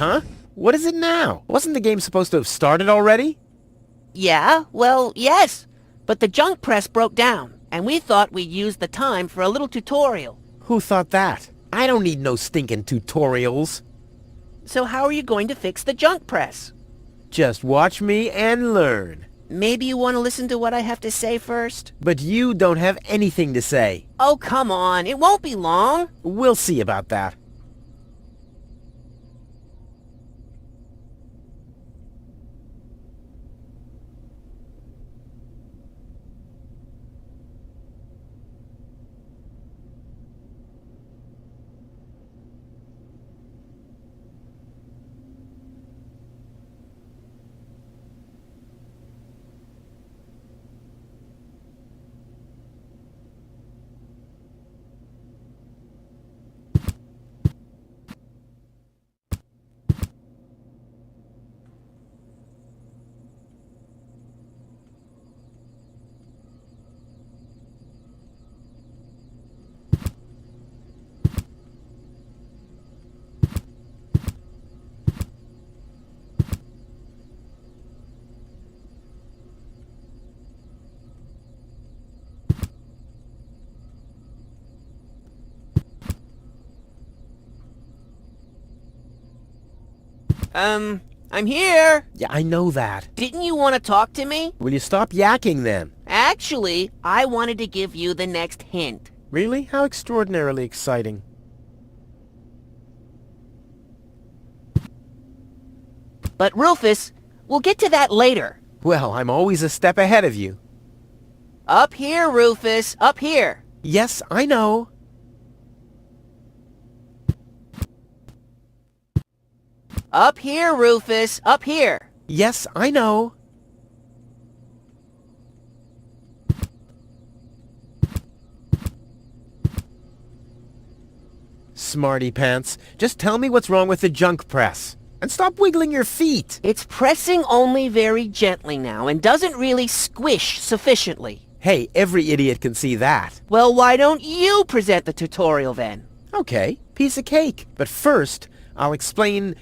Huh? What is it now? Wasn't the game supposed to have started already? Yeah, well, yes. But the junk press broke down, and we thought we'd use the time for a little tutorial. Who thought that? I don't need no stinking tutorials. So how are you going to fix the junk press? Just watch me and learn. Maybe you want to listen to what I have to say first? But you don't have anything to say. Oh, come on. It won't be long. We'll see about that. I'm here. Yeah, I know that. Didn't you want to talk to me? Will you stop yakking then? Actually, I wanted to give you the next hint. Really? How extraordinarily exciting. But Rufus, we'll get to that later. Well, I'm always a step ahead of you. Up here, Rufus, up here. Yes, I know. Up here, Rufus, up here. Yes, I know. Smarty pants, just tell me what's wrong with the junk press. And stop wiggling your feet. It's pressing only very gently now and doesn't really squish sufficiently. Hey, every idiot can see that. Well, why don't you present the tutorial then? Okay, piece of cake. But first, I'll explain,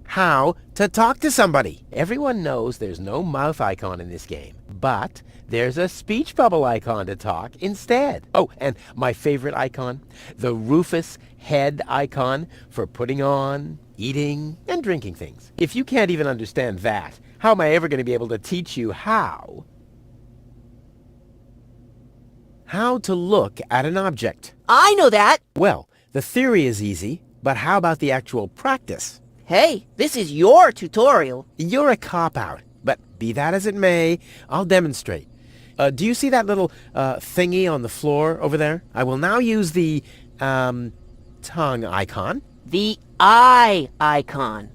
how to talk to somebody. Everyone knows there's no mouth icon in this game, but there's a speech bubble icon to talk instead. Oh, and my favorite icon, the Rufus head icon for putting on, eating, and drinking things. If you can't even understand that, how am I ever going to be able to teach you how to look at an object? I know that. Well, the theory is easy, but how about the actual practice? Hey, this is your tutorial. You're a cop-out, but be that as it may, I'll demonstrate. Do you see that little thingy on the floor over there? I will now use the tongue icon. The eye icon.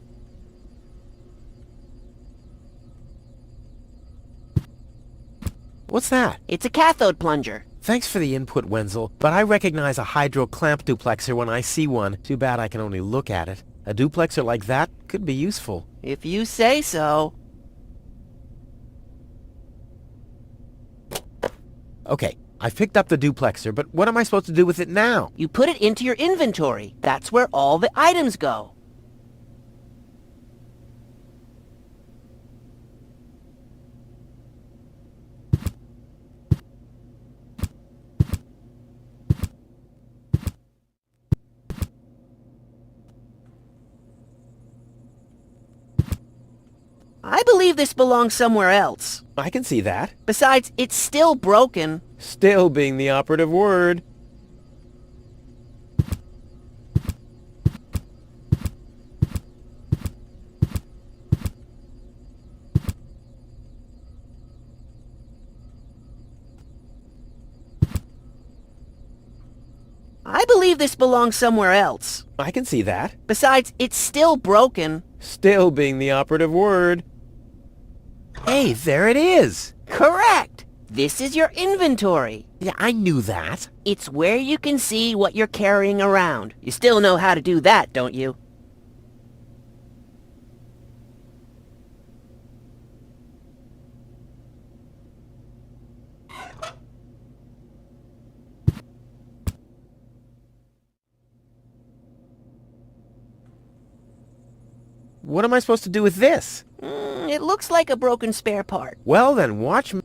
What's that? It's a cathode plunger. Thanks for the input, Wenzel, but I recognize a hydro clamp duplexer when I see one. Too bad I can only look at it. A duplexer like that could be useful. If you say so. Okay, I've picked up the duplexer, but what am I supposed to do with it now? You put it into your inventory. That's where all the items go. I believe this belongs somewhere else. I can see that. Besides, it's still broken. Still being the operative word. I believe this belongs somewhere else. I can see that. Besides, it's still broken. Still being the operative word. Hey, there it is. Correct. This is your inventory. Yeah, I knew that. It's where you can see what you're carrying around. You still know how to do that, don't you? what am I supposed to do with this? It looks like a broken spare part. Well, then watch me.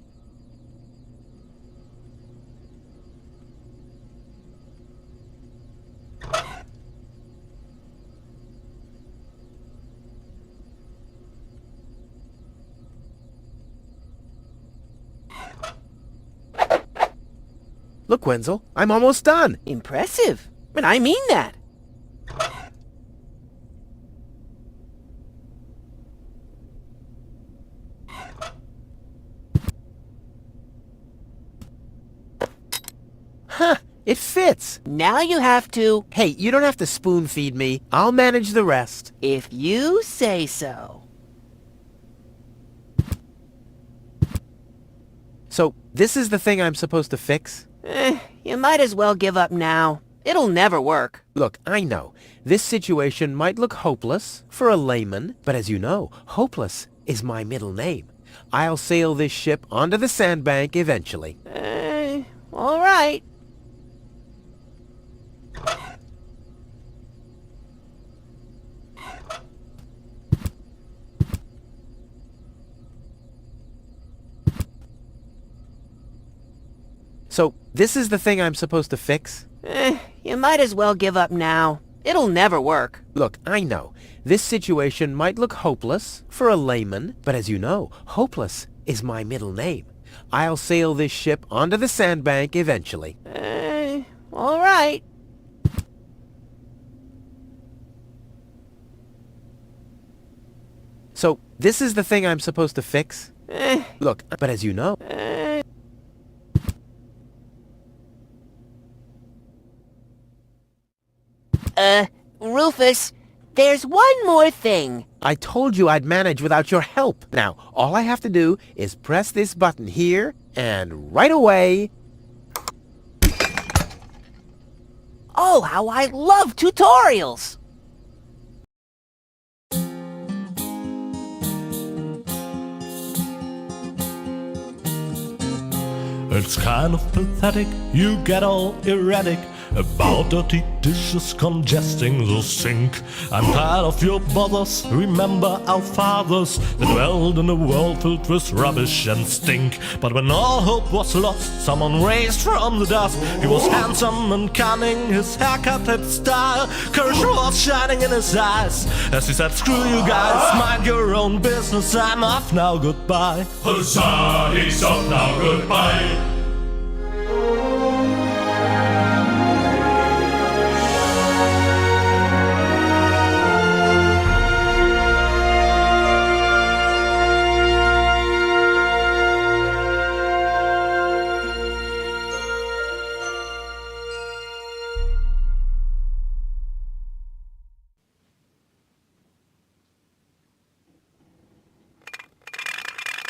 Look, Wenzel, I'm almost done. Impressive. And I mean that. Huh, it fits. Now you have to, Hey, you don't have to spoon feed me. I'll manage the rest. if you say so. So, this is the thing I'm supposed to fix? You might as well give up now. It'll never work. Look, I know, this situation might look hopeless for a layman, but as you know, hopeless is my middle name. I'll sail this ship onto the sandbank eventually. All right. So, this is the thing I'm supposed to fix? You might as well give up now. It'll never work. Look, I know, this situation might look hopeless for a layman, but as you know, hopeless is my middle name. I'll sail this ship onto the sandbank eventually. All right. So, this is the thing I'm supposed to fix? Look, but as you know... Rufus, there's one more thing. I told you I'd manage without your help. Now, all I have to do is press this button here, and right away... Oh, how I love tutorials! It's kind of pathetic, you get all erratic about dirty dishes congesting the sink. I'm tired of your bothers, remember our fathers that dwelled in a world filled with rubbish and stink. But when all hope was lost, someone raised from the dust. He was handsome and cunning, his haircut had style, courage was shining in his eyes as he said, screw you guys, mind your own business, I'm off now, goodbye. Huzzah, he's off now, goodbye.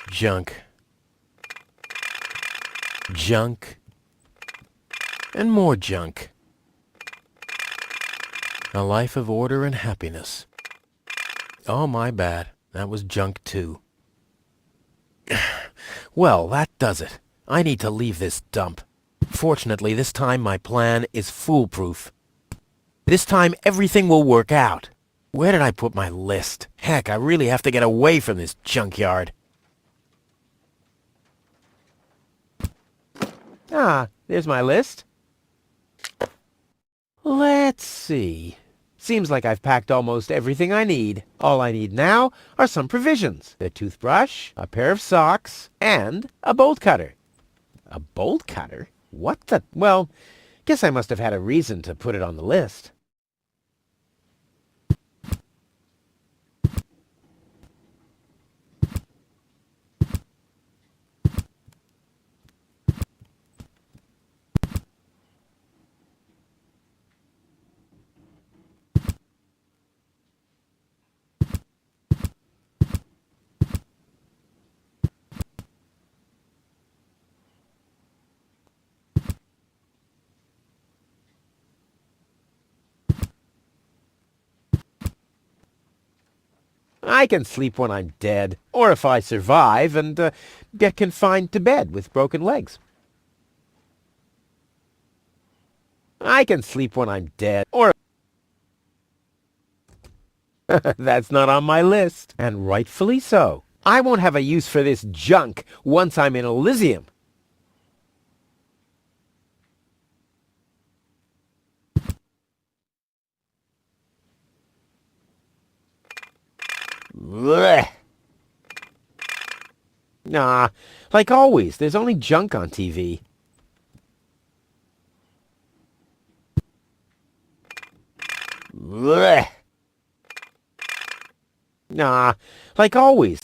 Junk. Junk. And more junk. A life of order and happiness. Oh, my bad. That was junk too. Well, that does it. I need to leave this dump. Fortunately, this time my plan is foolproof. This time everything will work out. Where did I put my list? Heck, I really have to get away from this junkyard. Ah, there's my list. Let's see. Seems like I've packed almost everything I need. All I need now are some provisions. A toothbrush, a pair of socks, and a bolt cutter. A bolt cutter? What the... Well, guess I must have had a reason to put it on the list. I can sleep when I'm dead, or if I survive and get confined to bed with broken legs. I can sleep when I'm dead, or... That's not on my list, and rightfully so. I won't have a use for this junk once I'm in Elysium. Blech. Nah, like always, there's only junk on TV. Blech. Nah, like always.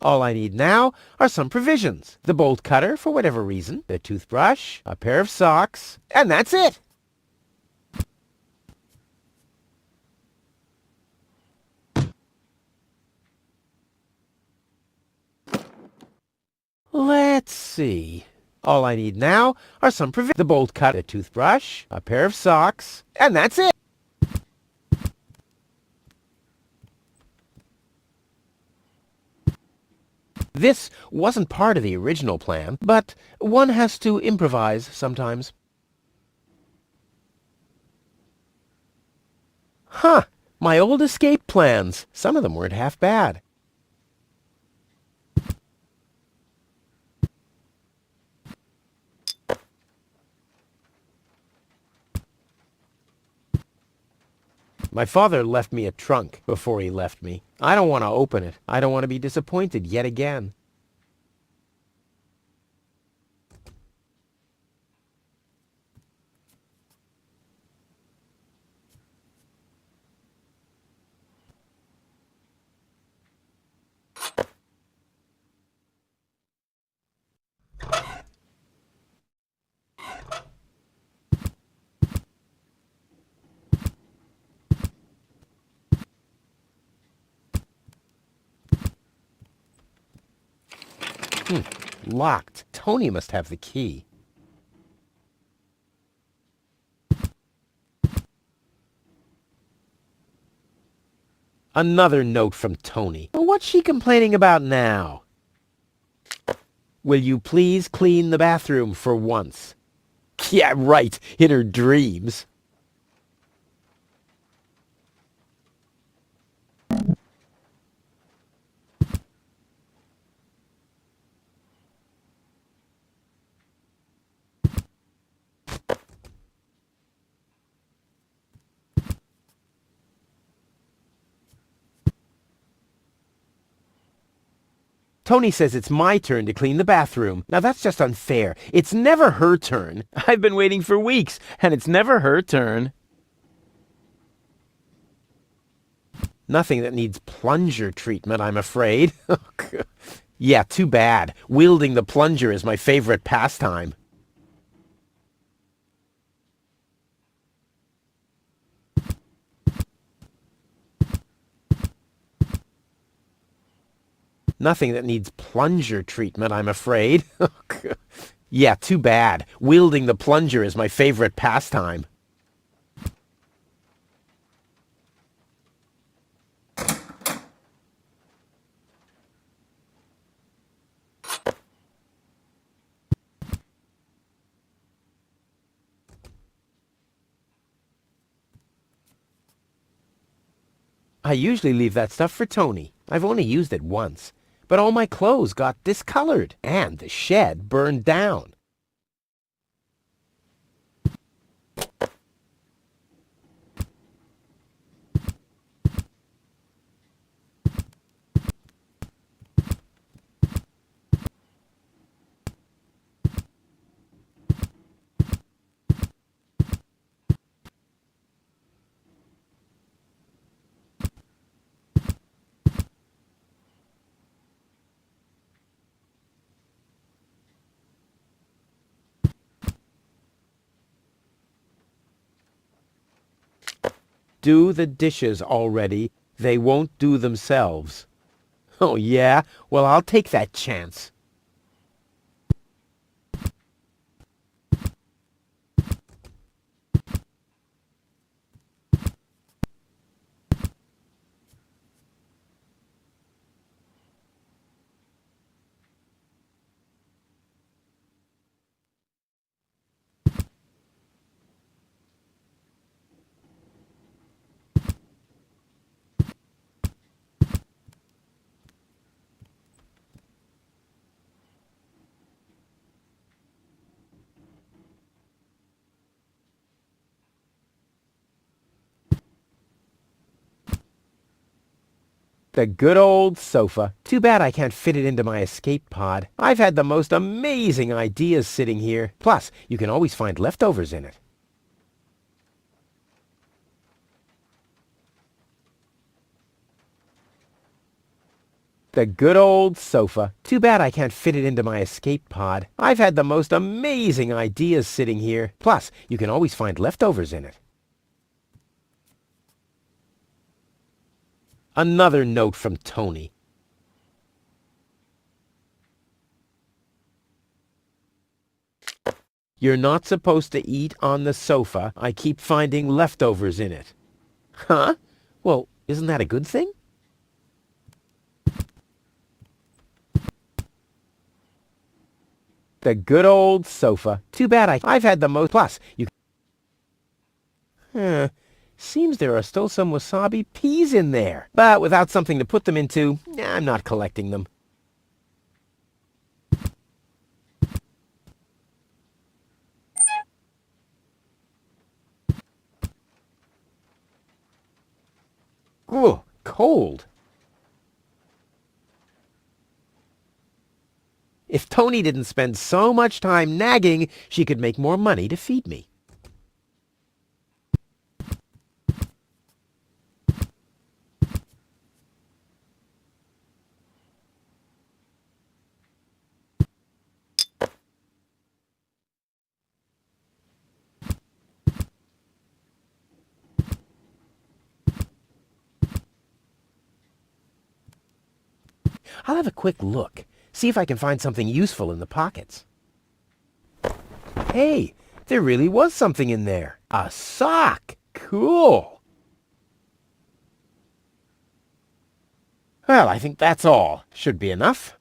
All I need now are some provisions. The bolt cutter, for whatever reason, the toothbrush, a pair of socks, and that's it. Let's see. All I need now are some provisions. The bolt cutter, a toothbrush, a pair of socks, and that's it. This wasn't part of the original plan, but one has to improvise sometimes. Huh, my old escape plans. Some of them weren't half bad. My father left me a trunk before he left me. I don't want to open it. I don't want to be disappointed yet again. Locked. Tony must have the key. Another note from Tony. What's she complaining about now? Will you please clean the bathroom for once? Yeah, right. In her dreams. Tony says it's my turn to clean the bathroom. Now that's just unfair. It's never her turn. I've been waiting for weeks, and it's never her turn. Nothing that needs plunger treatment, I'm afraid. Yeah, too bad. Wielding the plunger is my favorite pastime. Nothing that needs plunger treatment, I'm afraid. Yeah, too bad. Wielding the plunger is my favorite pastime. I usually leave that stuff for Tony. I've only used it once. But all my clothes got discolored, and the shed burned down. Do the dishes already. They won't do themselves. Oh, yeah? Well, I'll take that chance. The good old sofa. Too bad I can't fit it into my escape pod. I've had the most amazing ideas sitting here. Plus, you can always find leftovers in it. The good old sofa. Too bad I can't fit it into my escape pod. I've had the most amazing ideas sitting here. Plus, you can always find leftovers in it. Another note from Tony. You're not supposed to eat on the sofa. I keep finding leftovers in it. Huh? Well, isn't that a good thing? The good old sofa. Too bad I've had the most. Plus, you... Seems there are still some wasabi peas in there. But without something to put them into, I'm not collecting them. Ooh, cold. If Tony didn't spend so much time nagging, she could make more money to feed me. I'll have a quick look, see if I can find something useful in the pockets. Hey, there really was something in there. A sock! Cool! Well, I think that's all. Should be enough.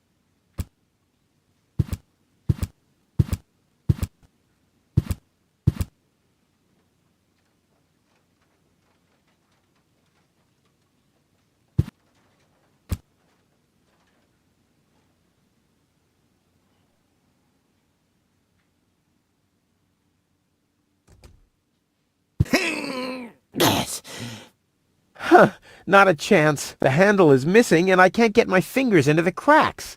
Huh, not a chance. The handle is missing and I can't get my fingers into the cracks.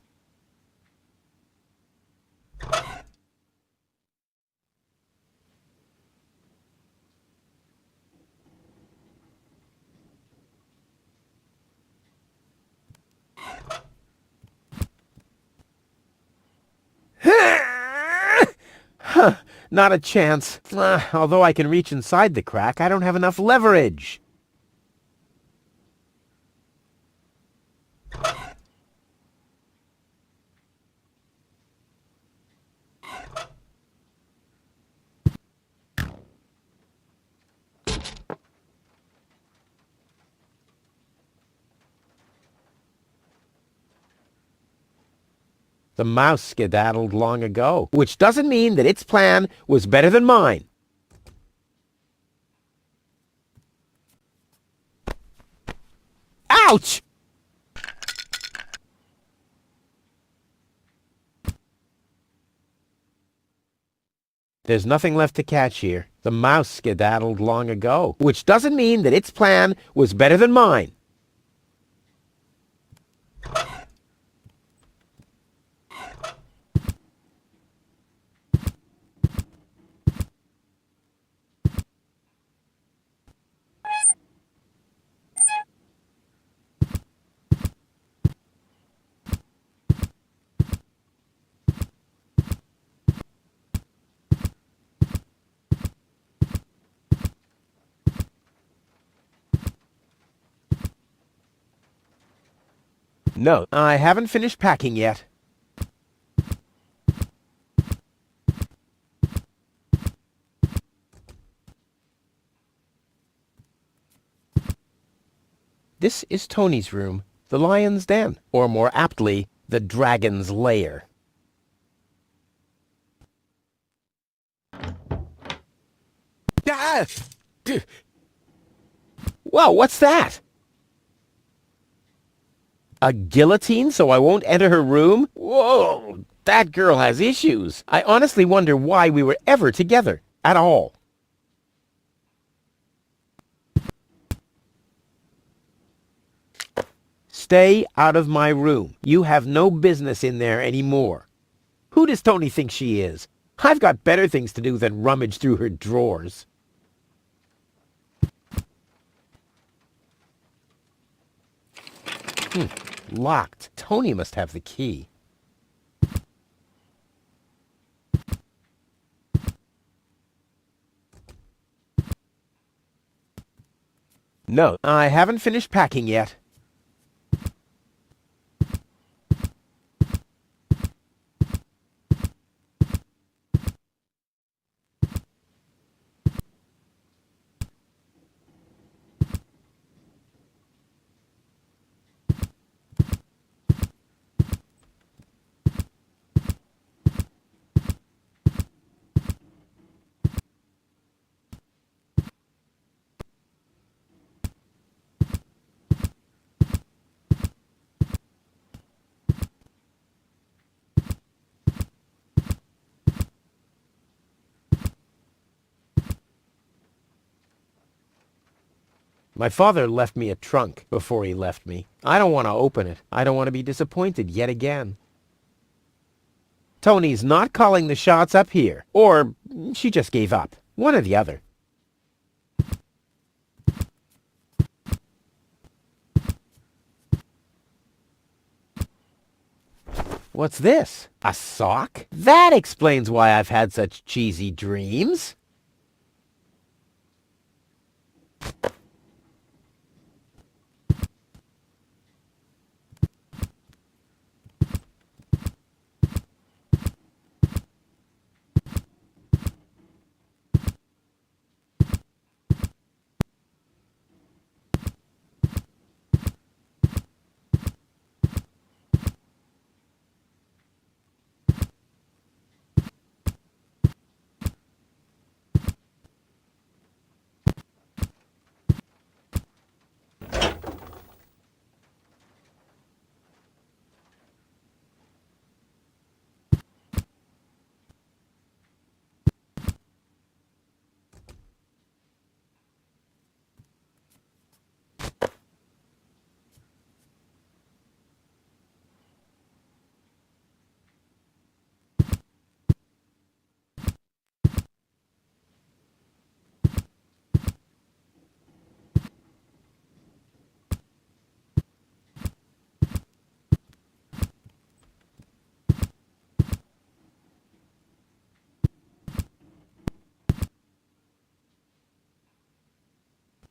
Huh, not a chance. Although I can reach inside the crack, I don't have enough leverage. The mouse skedaddled long ago, which doesn't mean that its plan was better than mine. Ouch! There's nothing left to catch here. The mouse skedaddled long ago, which doesn't mean that its plan was better than mine. No, I haven't finished packing yet. This is Tony's room, the lion's den, or more aptly, the dragon's lair. Ah! Whoa, what's that? A guillotine so I won't enter her room? Whoa, that girl has issues. I honestly wonder why we were ever together at all. Stay out of my room. You have no business in there anymore. Who does Tony think she is? I've got better things to do than rummage through her drawers. Locked. Tony must have the key. No, I haven't finished packing yet. My father left me a trunk before he left me. I don't want to open it. I don't want to be disappointed yet again. Tony's not calling the shots up here. Or she just gave up. One or the other. What's this? A sock? That explains why I've had such cheesy dreams.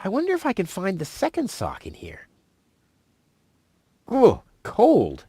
I wonder if I can find the second sock in here. Ooh, cold.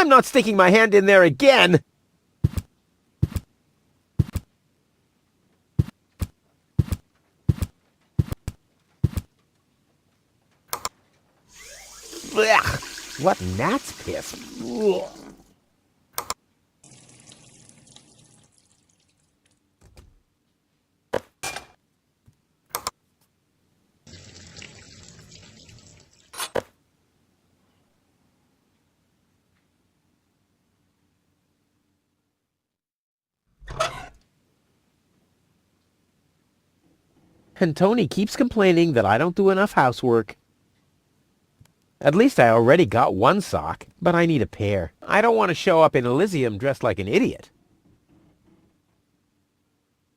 I'm not sticking my hand in there again! Blech. What gnat's piss? Ugh. And Tony keeps complaining that I don't do enough housework. At least I already got one sock, but I need a pair. I don't want to show up in Elysium dressed like an idiot.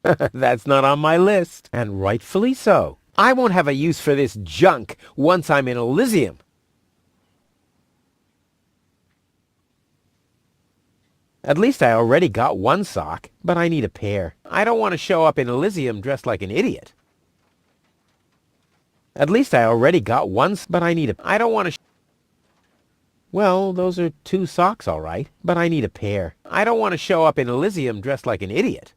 That's not on my list, and rightfully so. I won't have a use for this junk once I'm in Elysium. At least I already got one sock, but I need a pair. I don't want to show up in Elysium dressed like an idiot. At least I already got one, but I need a... I don't want to... Well, those are 2 socks, all right, but I need a pair. I don't want to show up in Elysium dressed like an idiot.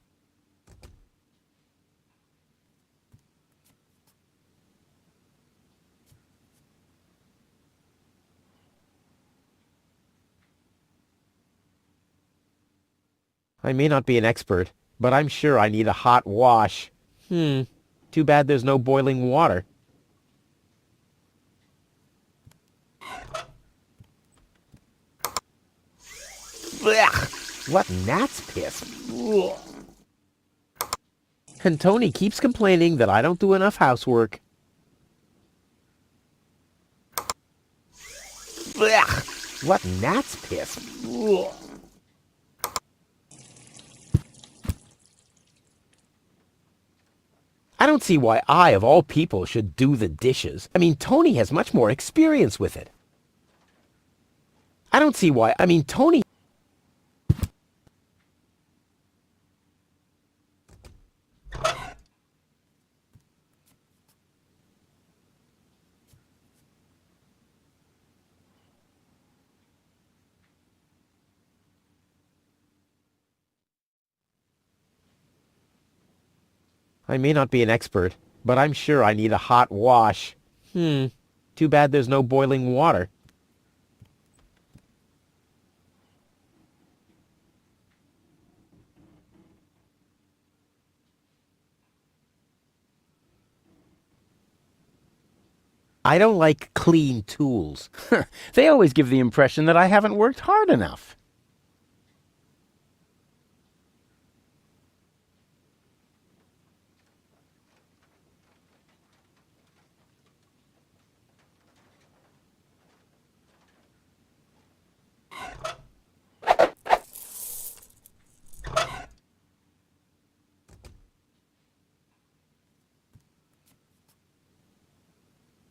I may not be an expert, but I'm sure I need a hot wash. Too bad there's no boiling water. Blech. What gnat's piss? Ugh. And Tony keeps complaining that I don't do enough housework. Blech. What gnat's piss? Ugh. I don't see why I, of all people, should do the dishes. I mean, Tony has much more experience with it. I don't see why. I mean, Tony... I may not be an expert, but I'm sure I need a hot wash. Too bad there's no boiling water. I don't like clean tools. They always give the impression that I haven't worked hard enough.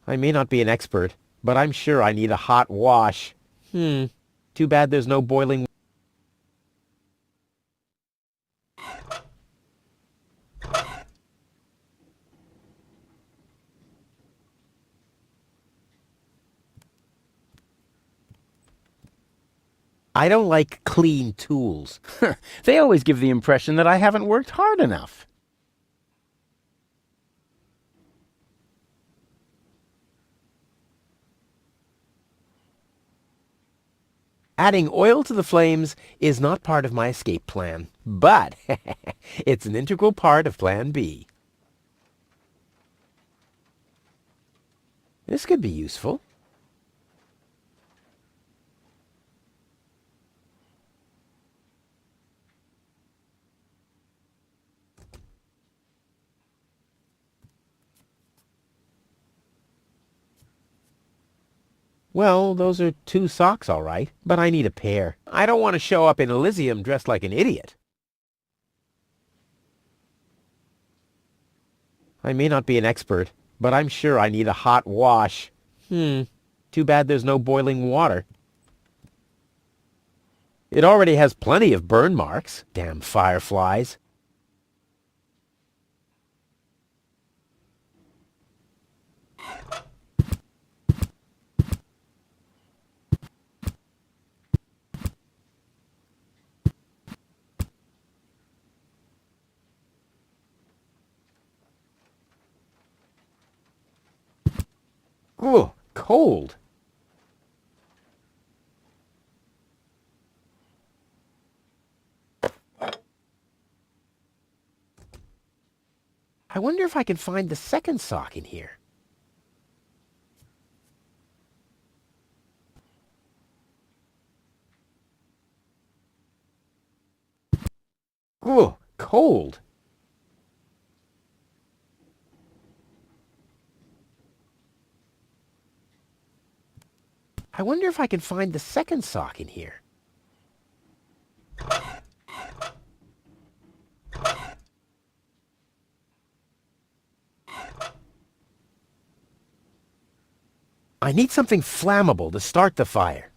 I may not be an expert, but I'm sure I need a hot wash. Too bad there's no boiling... I don't like clean tools. They always give the impression that I haven't worked hard enough. Adding oil to the flames is not part of my escape plan, but it's an integral part of Plan B. This could be useful. Well, those are 2 socks, all right, but I need a pair. I don't want to show up in Elysium dressed like an idiot. I may not be an expert, but I'm sure I need a hot wash. Too bad there's no boiling water. It already has plenty of burn marks. Damn fireflies. Ooh, cold. I wonder if I can find the second sock in here. Ooh, cold. I wonder if I can find the second sock in here. I need something flammable to start the fire.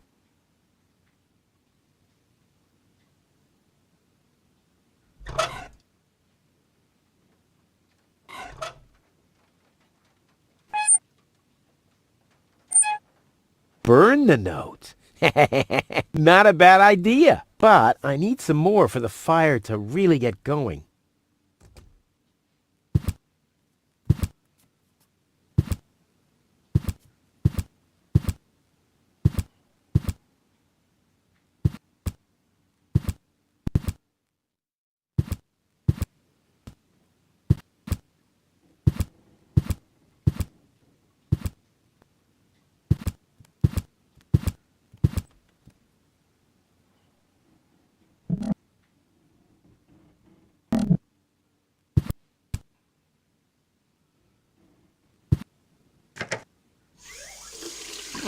Burn the note. Not a bad idea. But I need some more for the fire to really get going.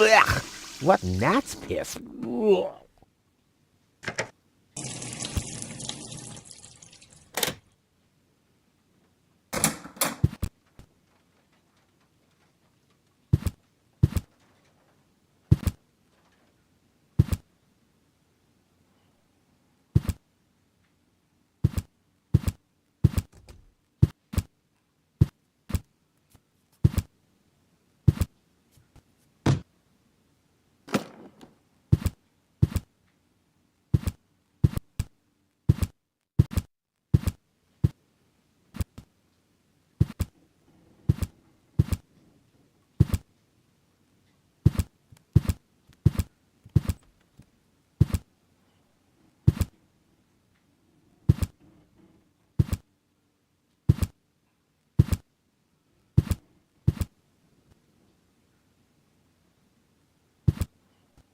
Ugh, what gnat's piss. Ugh.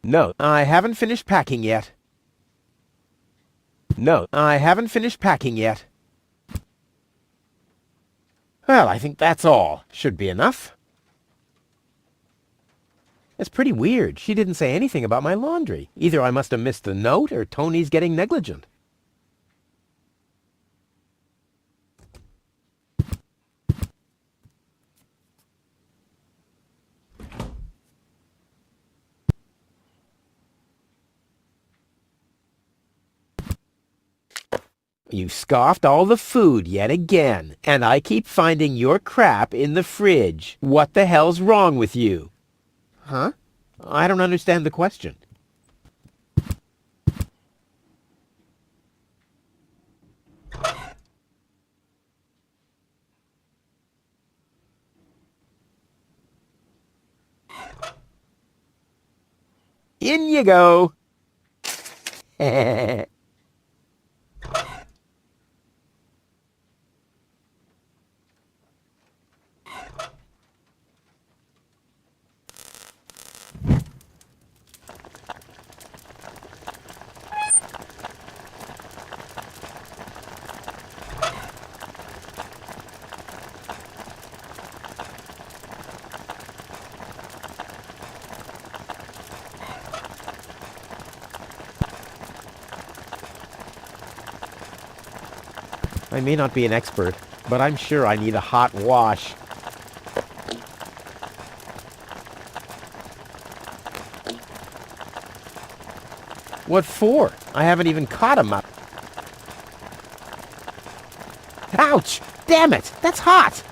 No, I haven't finished packing yet. No, I haven't finished packing yet. Well, I think that's all. Should be enough. It's pretty weird. She didn't say anything about my laundry. Either I must have missed the note or Tony's getting negligent. You scoffed all the food yet again, and I keep finding your crap in the fridge. What the hell's wrong with you? Huh? I don't understand the question. In you go. I may not be an expert, but I'm sure I need a hot wash. What for? I haven't even caught him up. Ouch! Damn it! That's hot!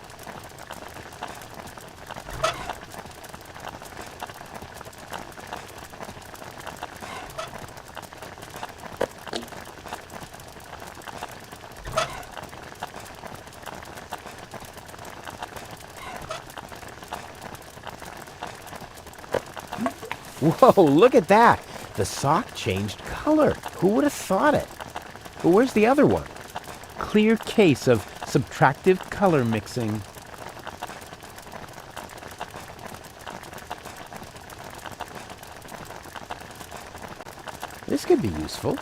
Whoa, look at that. The sock changed color. Who would have thought it? But where's the other one? Clear case of subtractive color mixing. This could be useful.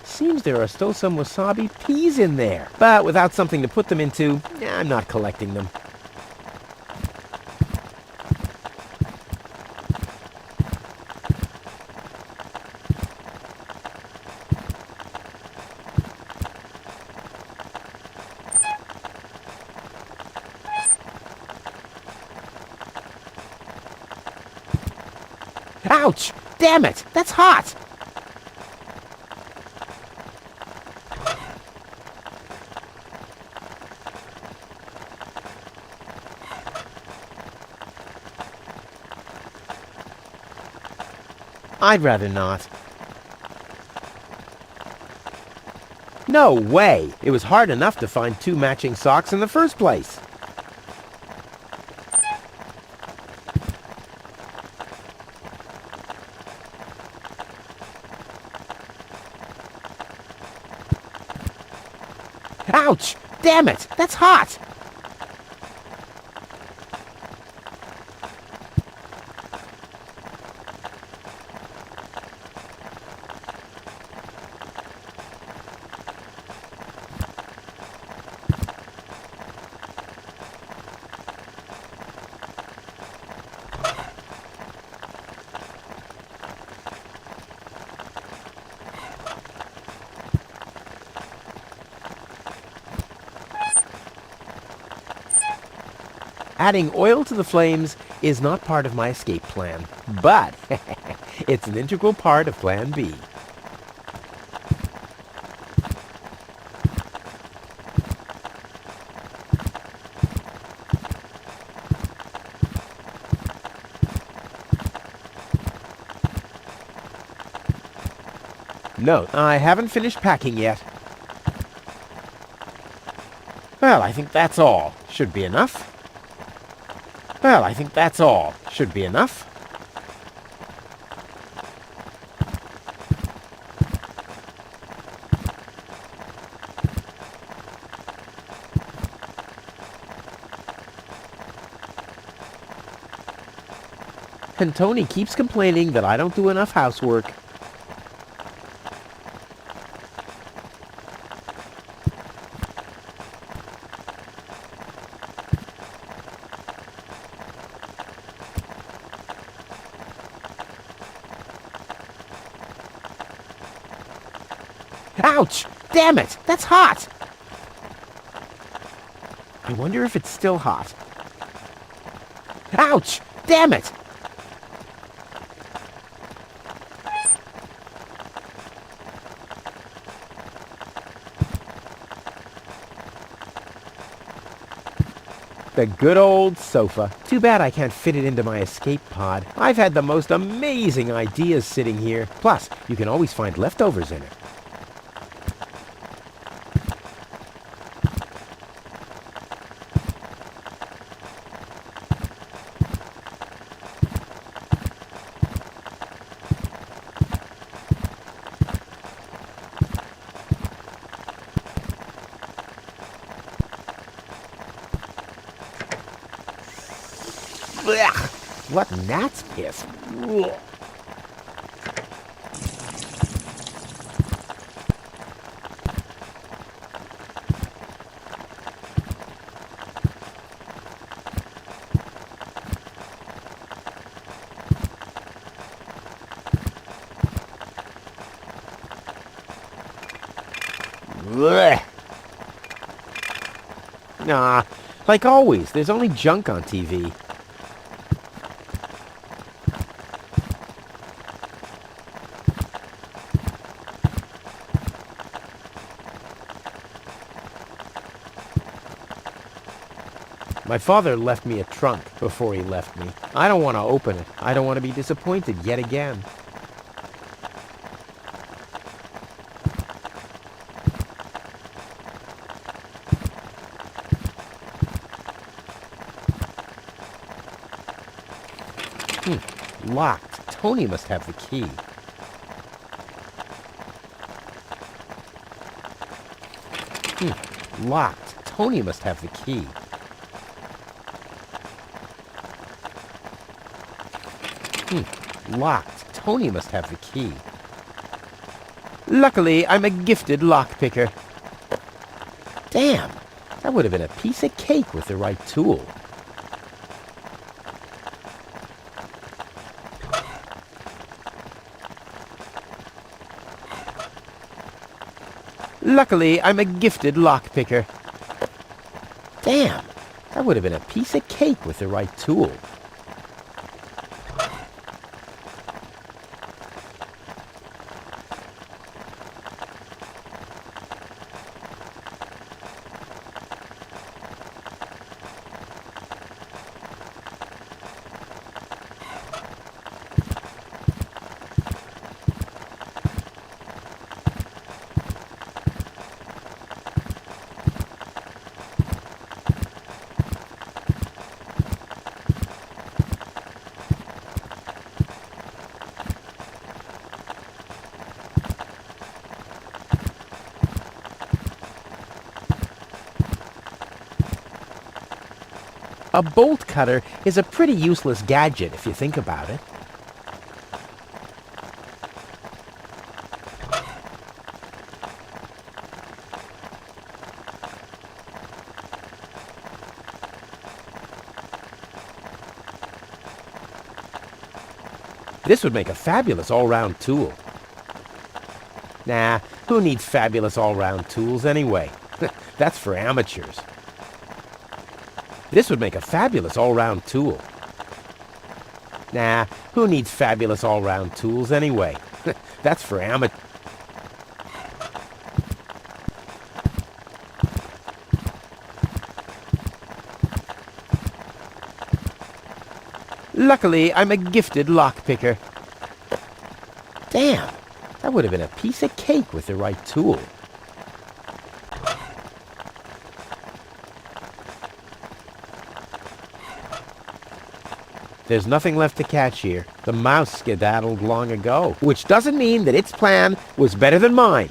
Seems there are still some wasabi peas in there. But without something to put them into, I'm not collecting them. Ouch! Damn it! That's hot! I'd rather not. No way! It was hard enough to find 2 matching socks in the first place. Ouch! Damn it! That's hot! Adding oil to the flames is not part of my escape plan, but it's an integral part of Plan B. No, I haven't finished packing yet. Well, I think that's all. Should be enough. Well, I think that's all. Should be enough. And Tony keeps complaining that I don't do enough housework. Ouch! Damn it! That's hot! I wonder if it's still hot. Ouch! Damn it! the good old sofa. Too bad I can't fit it into my escape pod. I've had the most amazing ideas sitting here. Plus, you can always find leftovers in it. Blech! What gnat's piss? Ugh. Blech. Nah, like always, there's only junk on TV. My father left me a trunk before he left me. I don't want to open it. I don't want to be disappointed yet again. Locked. Tony must have the key. Locked. Tony must have the key. Locked. Tony must have the key. Luckily, I'm a gifted lockpicker. Damn, that would have been a piece of cake with the right tool. Luckily, I'm a gifted lockpicker. Damn, that would have been a piece of cake with the right tool. A bolt cutter is a pretty useless gadget if you think about it. This would make a fabulous all-round tool. Nah, who needs fabulous all-round tools anyway? That's for amateurs. This would make a fabulous all-round tool. Nah, who needs fabulous all-round tools anyway? That's for amateurs. Luckily, I'm a gifted lockpicker. Damn, that would have been a piece of cake with the right tool. There's nothing left to catch here. The mouse skedaddled long ago, which doesn't mean that its plan was better than mine.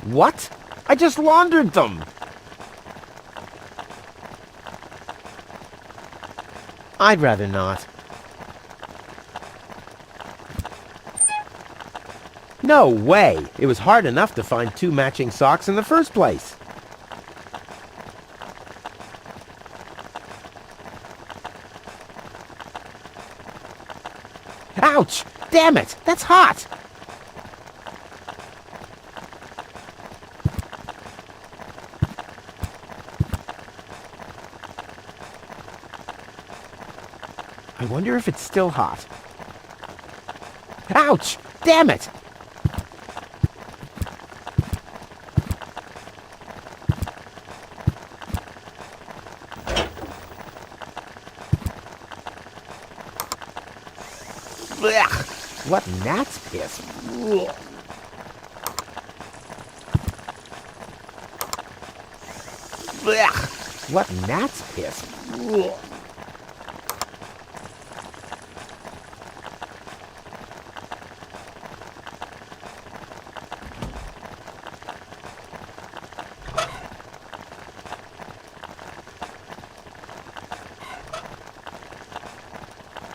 What? I just laundered them! I'd rather not. No way! It was hard enough to find 2 matching socks in the first place. Ouch! Damn it! That's hot! I wonder if it's still hot. Ouch! Damn it! Blech. What gnat's piss. Ugh. Blech. What gnat's piss. Ugh.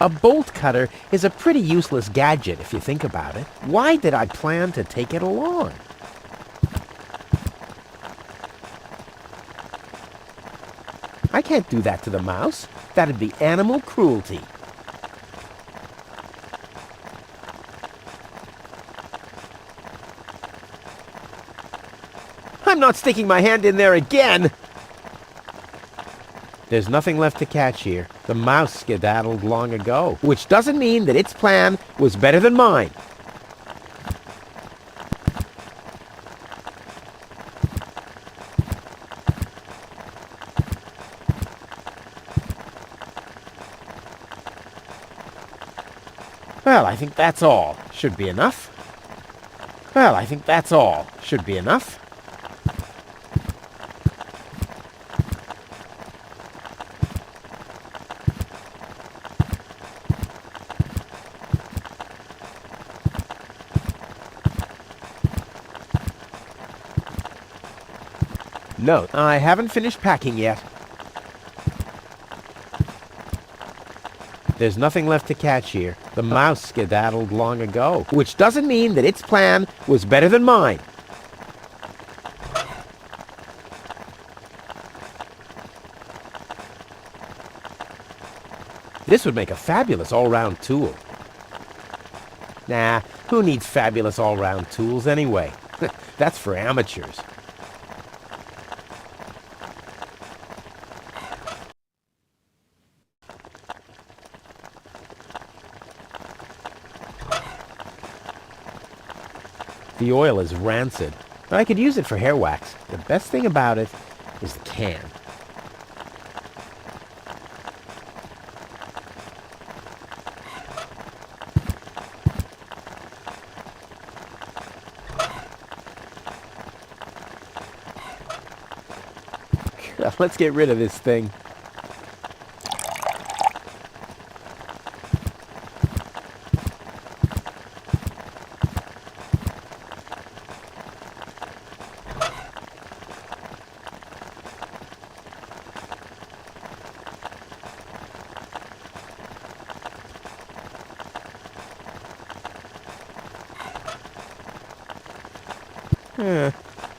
A bolt cutter is a pretty useless gadget if you think about it. Why did I plan to take it along? I can't do that to the mouse. That'd be animal cruelty. I'm not sticking my hand in there again! There's nothing left to catch here. The mouse skedaddled long ago, which doesn't mean that its plan was better than mine. Well, I think that's all. Should be enough. Well, I think that's all. Should be enough. No, I haven't finished packing yet. There's nothing left to catch here. The mouse skedaddled long ago, which doesn't mean that its plan was better than mine. This would make a fabulous all-round tool. Nah, who needs fabulous all-round tools anyway? That's for amateurs. The oil is rancid, but I could use it for hair wax. The best thing about it is the can. Let's get rid of this thing.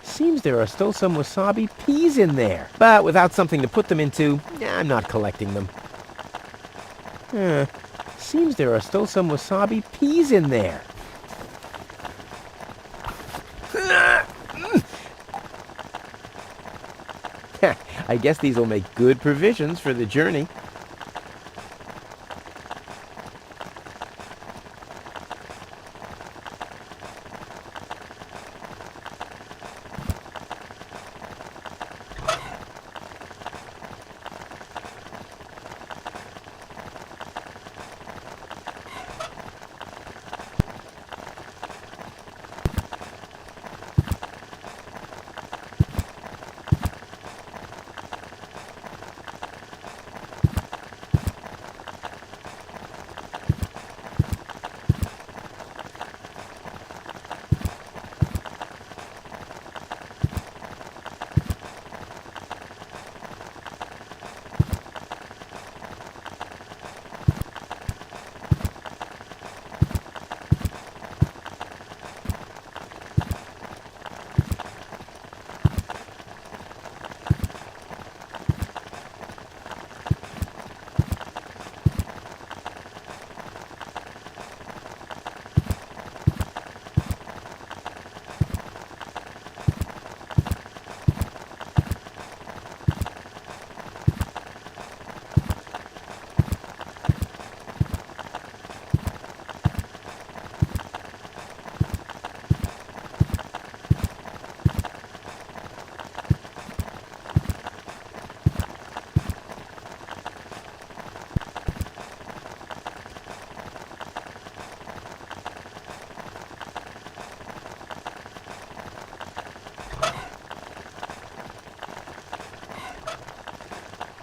Seems there are still some wasabi peas in there. But without something to put them into, I'm not collecting them. Seems there are still some wasabi peas in there. I guess these will make good provisions for the journey.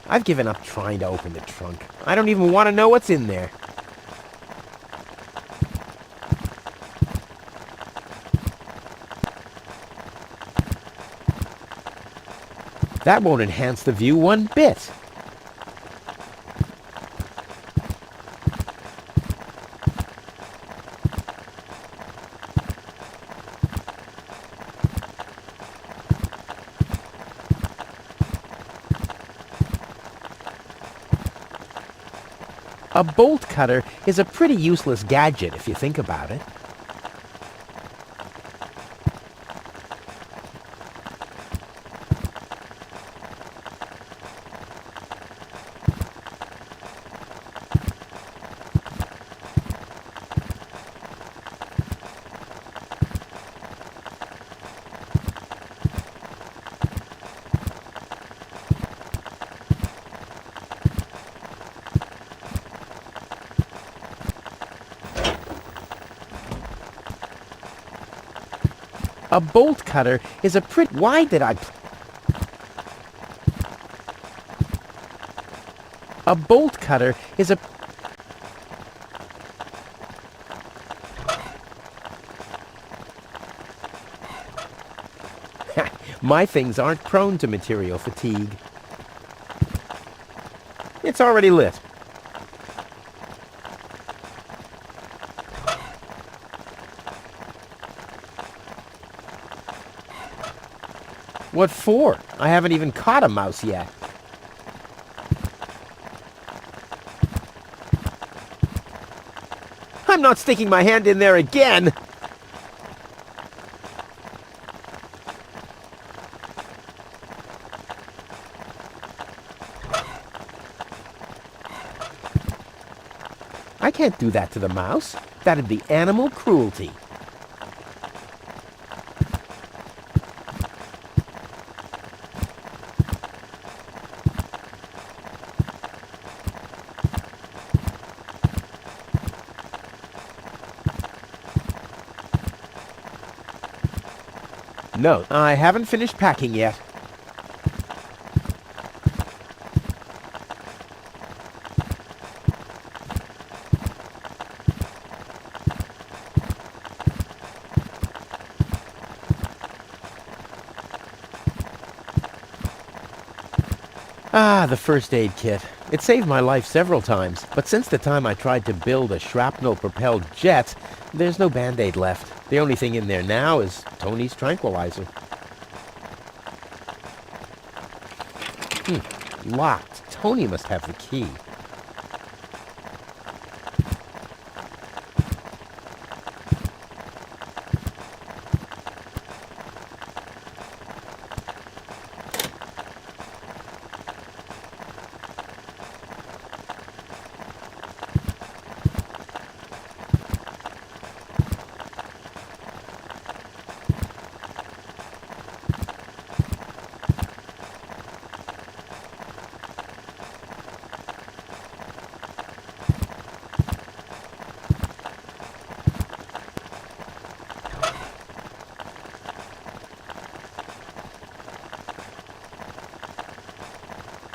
I've given up trying to open the trunk. I don't even want to know what's in there. That won't enhance the view one bit. A bolt cutter is a pretty useless gadget if you think about it. A bolt cutter is a pretty... Why did I... A bolt cutter is a... My things aren't prone to material fatigue. It's already lit. What for? I haven't even caught a mouse yet. I'm not sticking my hand in there again! I can't do that to the mouse. That'd be animal cruelty. No, I haven't finished packing yet. Ah, the first aid kit. It saved my life several times, but since the time I tried to build a shrapnel-propelled jet, there's no Band-Aid left. The only thing in there now is Tony's tranquilizer. Locked. Tony must have the key.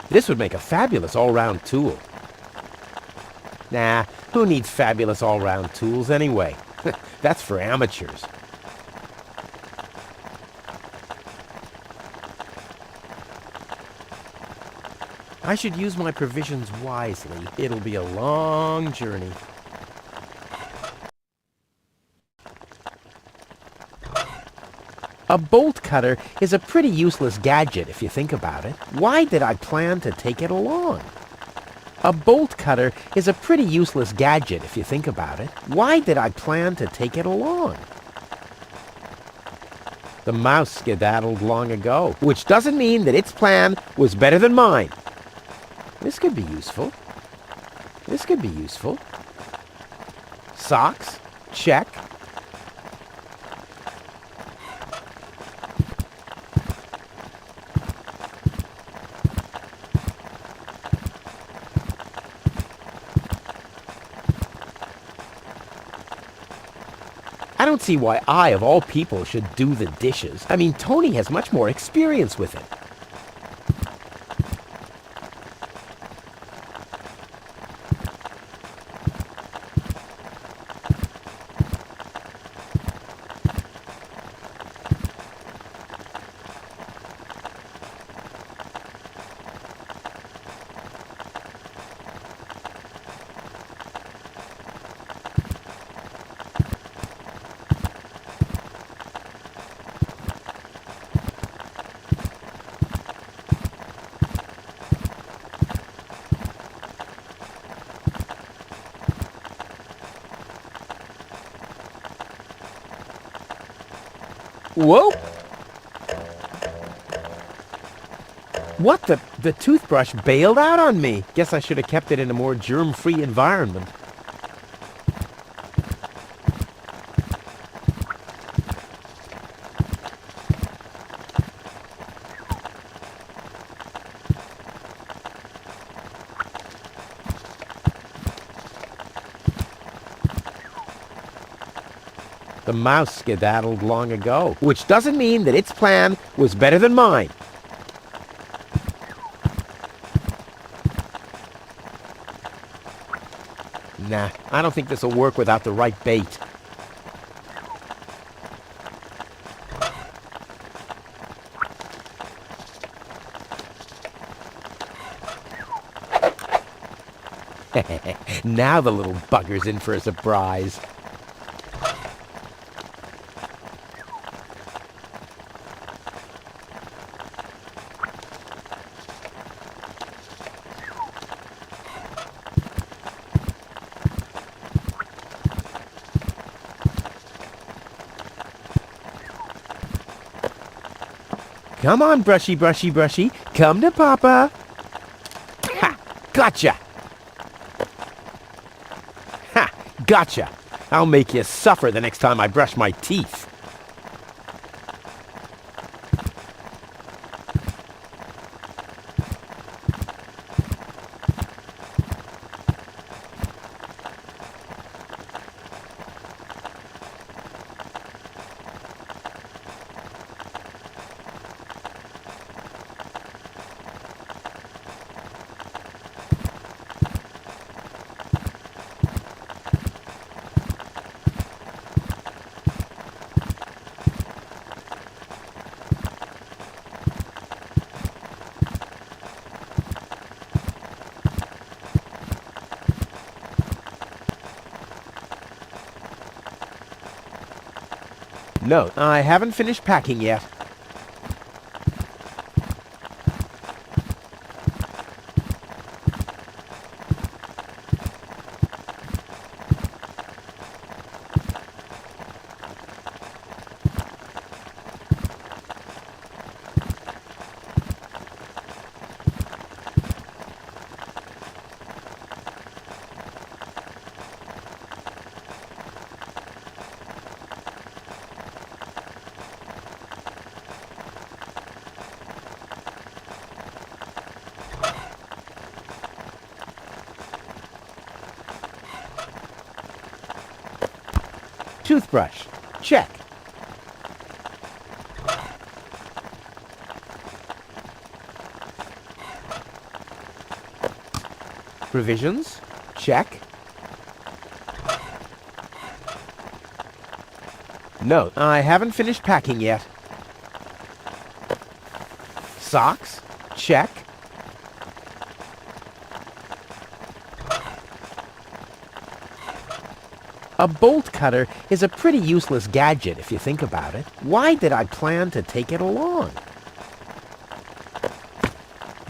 This would make a fabulous all-round tool. Nah, who needs fabulous all-round tools anyway? That's for amateurs. I should use my provisions wisely. It'll be a long journey. A bolt cutter is a pretty useless gadget if you think about it. Why did I plan to take it along? A bolt cutter is a pretty useless gadget if you think about it. Why did I plan to take it along? The mouse skedaddled long ago, which doesn't mean that its plan was better than mine. This could be useful. This could be useful. Socks? Check. I don't see why I, of all people, should do the dishes. I mean, Tony has much more experience with it. Whoa! What the toothbrush bailed out on me. Guess I should have kept it in a more germ-free environment. The mouse skedaddled long ago, which doesn't mean that its plan was better than mine. Nah, I don't think this will work without the right bait. Now the little bugger's in for a surprise. Come on, Brushy, Brushy, Brushy. Come to Papa. Ha! Gotcha! Ha! Gotcha! I'll make you suffer the next time I brush my teeth. No, I haven't finished packing yet. Toothbrush. Check. Provisions. Check. No, I haven't finished packing yet. Socks. Check. A bolt cutter is a pretty useless gadget if you think about it. Why did I plan to take it along?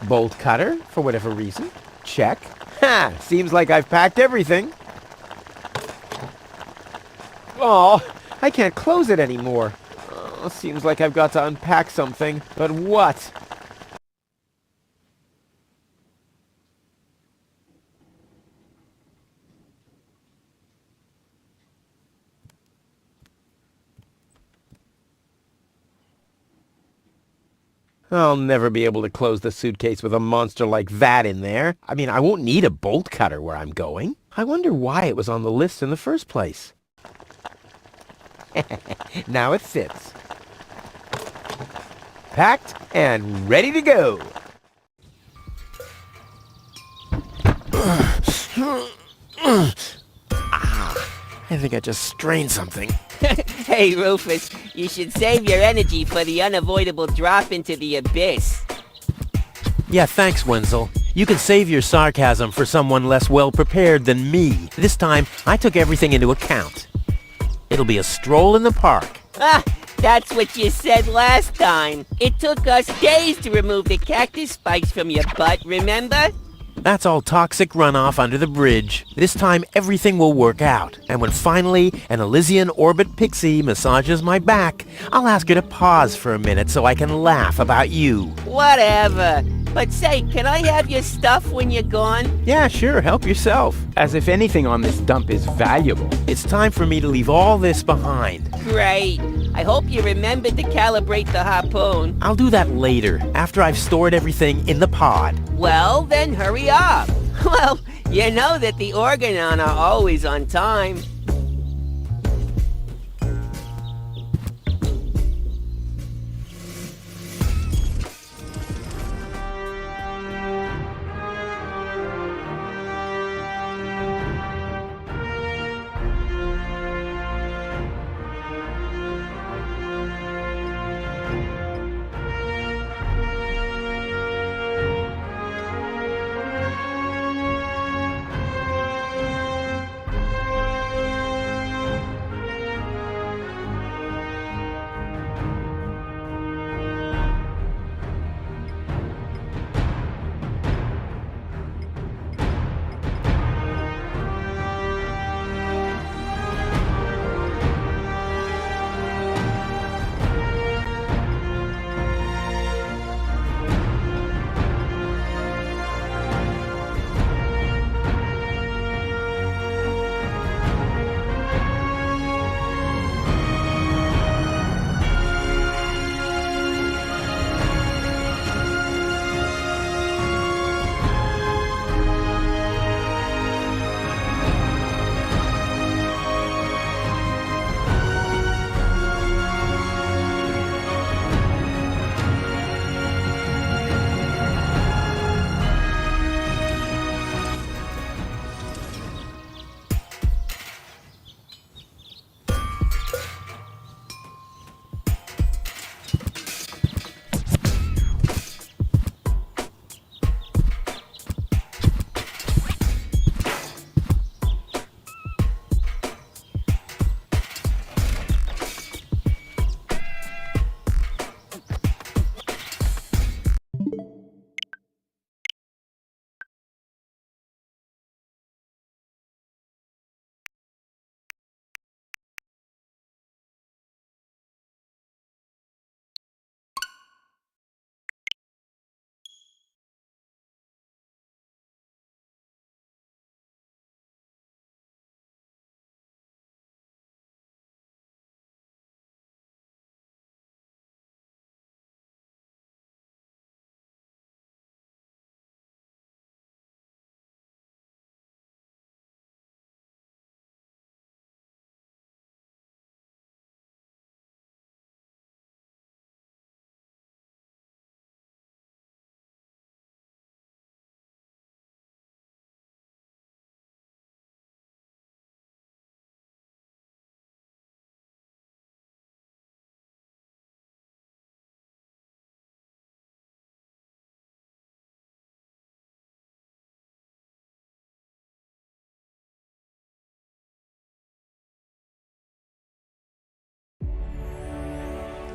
Bolt cutter, for whatever reason. Check. Ha! Seems like I've packed everything. Oh, I can't close it anymore. Oh, seems like I've got to unpack something. But what? I'll never be able to close the suitcase with a monster like that in there. I mean, I won't need a bolt cutter where I'm going. I wonder why it was on the list in the first place. Now it fits. Packed and ready to go. I think I just strained something. Hey, Rufus, you should save your energy for the unavoidable drop into the abyss. Yeah, thanks, Wenzel. You can save your sarcasm for someone less well-prepared than me. This time, I took everything into account. It'll be a stroll in the park. Ah, that's what you said last time. It took us days to remove the cactus spikes from your butt, remember? That's all toxic runoff under the bridge. This time everything will work out. And when finally an Elysian orbit pixie massages my back, I'll ask her to pause for a minute so I can laugh about you. Whatever. But say, can I have your stuff when you're gone? Yeah, sure, help yourself. As if anything on this dump is valuable. It's time for me to leave all this behind. Great. I hope you remembered to calibrate the harpoon. I'll do that later, after I've stored everything in the pod. Well, then hurry up. Well, you know that the Organon are always on time.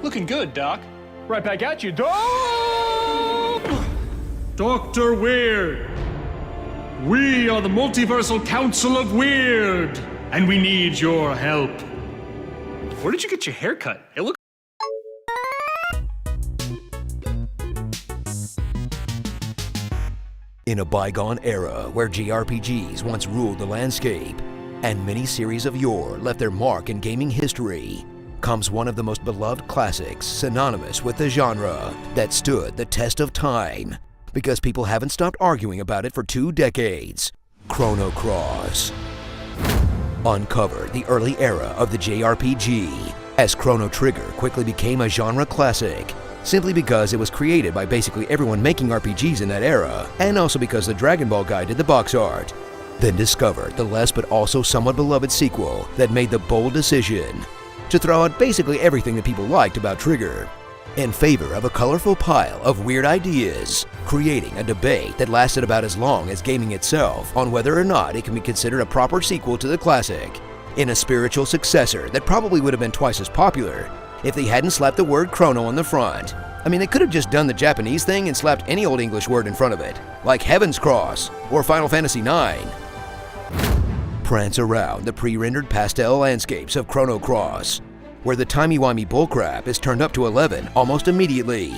Looking good, Doc. Right back at you, Doc! Dr. Weird! We are the Multiversal Council of Weird, and we need your help. Where did you get your hair cut? It looks... In a bygone era where JRPGs once ruled the landscape, and many series of yore left their mark in gaming history, comes one of the most beloved classics synonymous with the genre that stood the test of time because people haven't stopped arguing about it for 2 decades. Chrono Cross. Uncover the early era of the JRPG as Chrono Trigger quickly became a genre classic simply because it was created by basically everyone making RPGs in that era, and also because the Dragon Ball guy did the box art. Then discover the less but also somewhat beloved sequel that made the bold decision to throw out basically everything that people liked about Trigger in favor of a colorful pile of weird ideas, creating a debate that lasted about as long as gaming itself on whether or not it can be considered a proper sequel to the classic, in a spiritual successor that probably would have been twice as popular if they hadn't slapped the word Chrono on the front, I mean, they could have just done the Japanese thing and slapped any old English word in front of it, like Heaven's Cross or Final Fantasy IX. Prance around the pre-rendered pastel landscapes of Chrono Cross, where the timey-wimey bullcrap is turned up to 11 almost immediately,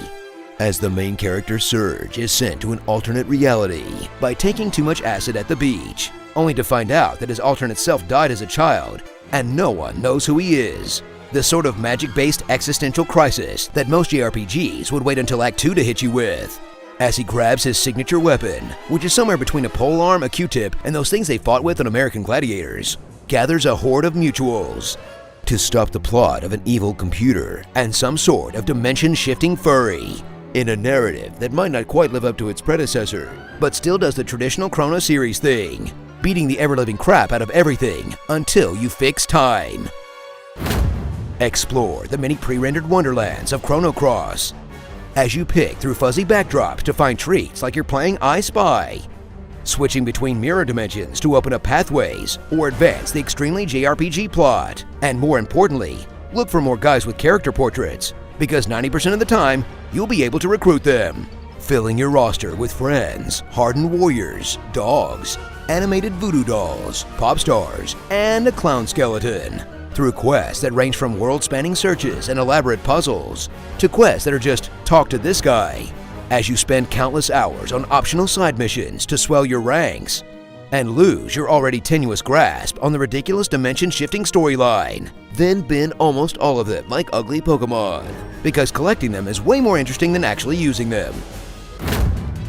as the main character Surge is sent to an alternate reality by taking too much acid at the beach, only to find out that his alternate self died as a child and no one knows who he is. The sort of magic-based existential crisis that most JRPGs would wait until Act 2 to hit you with, as he grabs his signature weapon, which is somewhere between a polearm, a Q-tip, and those things they fought with on American Gladiators, gathers a horde of mutuals to stop the plot of an evil computer and some sort of dimension-shifting furry, in a narrative that might not quite live up to its predecessor, but still does the traditional Chrono series thing, beating the ever-living crap out of everything until you fix time. Explore the many pre-rendered wonderlands of Chrono Cross as you pick through fuzzy backdrops to find treats like you're playing I Spy, switching between mirror dimensions to open up pathways or advance the extremely JRPG plot, and more importantly, look for more guys with character portraits, because 90% of the time, you'll be able to recruit them, filling your roster with friends, hardened warriors, dogs, animated voodoo dolls, pop stars, and a clown skeleton, through quests that range from world-spanning searches and elaborate puzzles to quests that are just talk to this guy, as you spend countless hours on optional side missions to swell your ranks and lose your already tenuous grasp on the ridiculous dimension-shifting storyline, then bin almost all of them like ugly Pokemon, because collecting them is way more interesting than actually using them.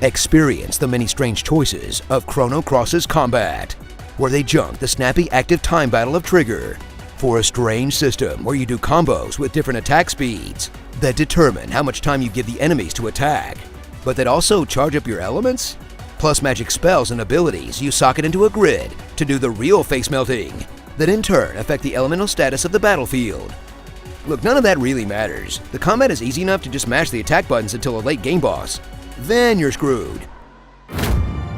Experience the many strange choices of Chrono Cross's combat, where they junk the snappy active time battle of Trigger for a strange system where you do combos with different attack speeds that determine how much time you give the enemies to attack, but that also charge up your elements, plus magic spells and abilities you socket into a grid to do the real face melting, that in turn affect the elemental status of the battlefield. Look, none of that really matters. The combat is easy enough to just mash the attack buttons until a late game boss. Then you're screwed.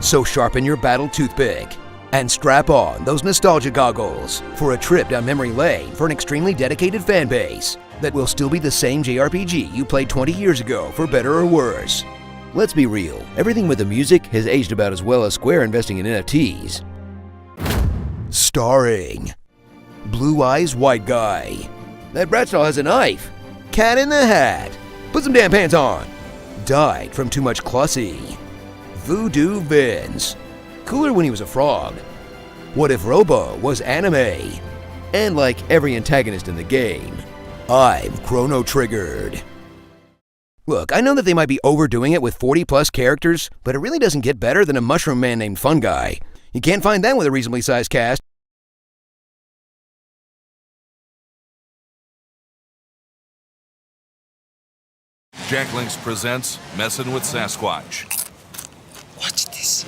So sharpen your battle toothpick and strap on those nostalgia goggles for a trip down memory lane for an extremely dedicated fan base that will still be the same JRPG you played 20 years ago, for better or worse. Let's be real, everything with the music has aged about as well as Square investing in NFTs. Starring Blue Eyes White Guy. That Bratstall has a knife. Cat in the Hat. Put some damn pants on. Died from too much Clussy. Voodoo Vince. Cooler when he was a frog. What if Robo was anime? And like every antagonist in the game, I'm Chrono Triggered. Look, I know that they might be overdoing it with 40 plus characters, but it really doesn't get better than a mushroom man named Fun Guy. You can't find that with a reasonably sized cast. Jack Links presents Messin' with Sasquatch. Watch this.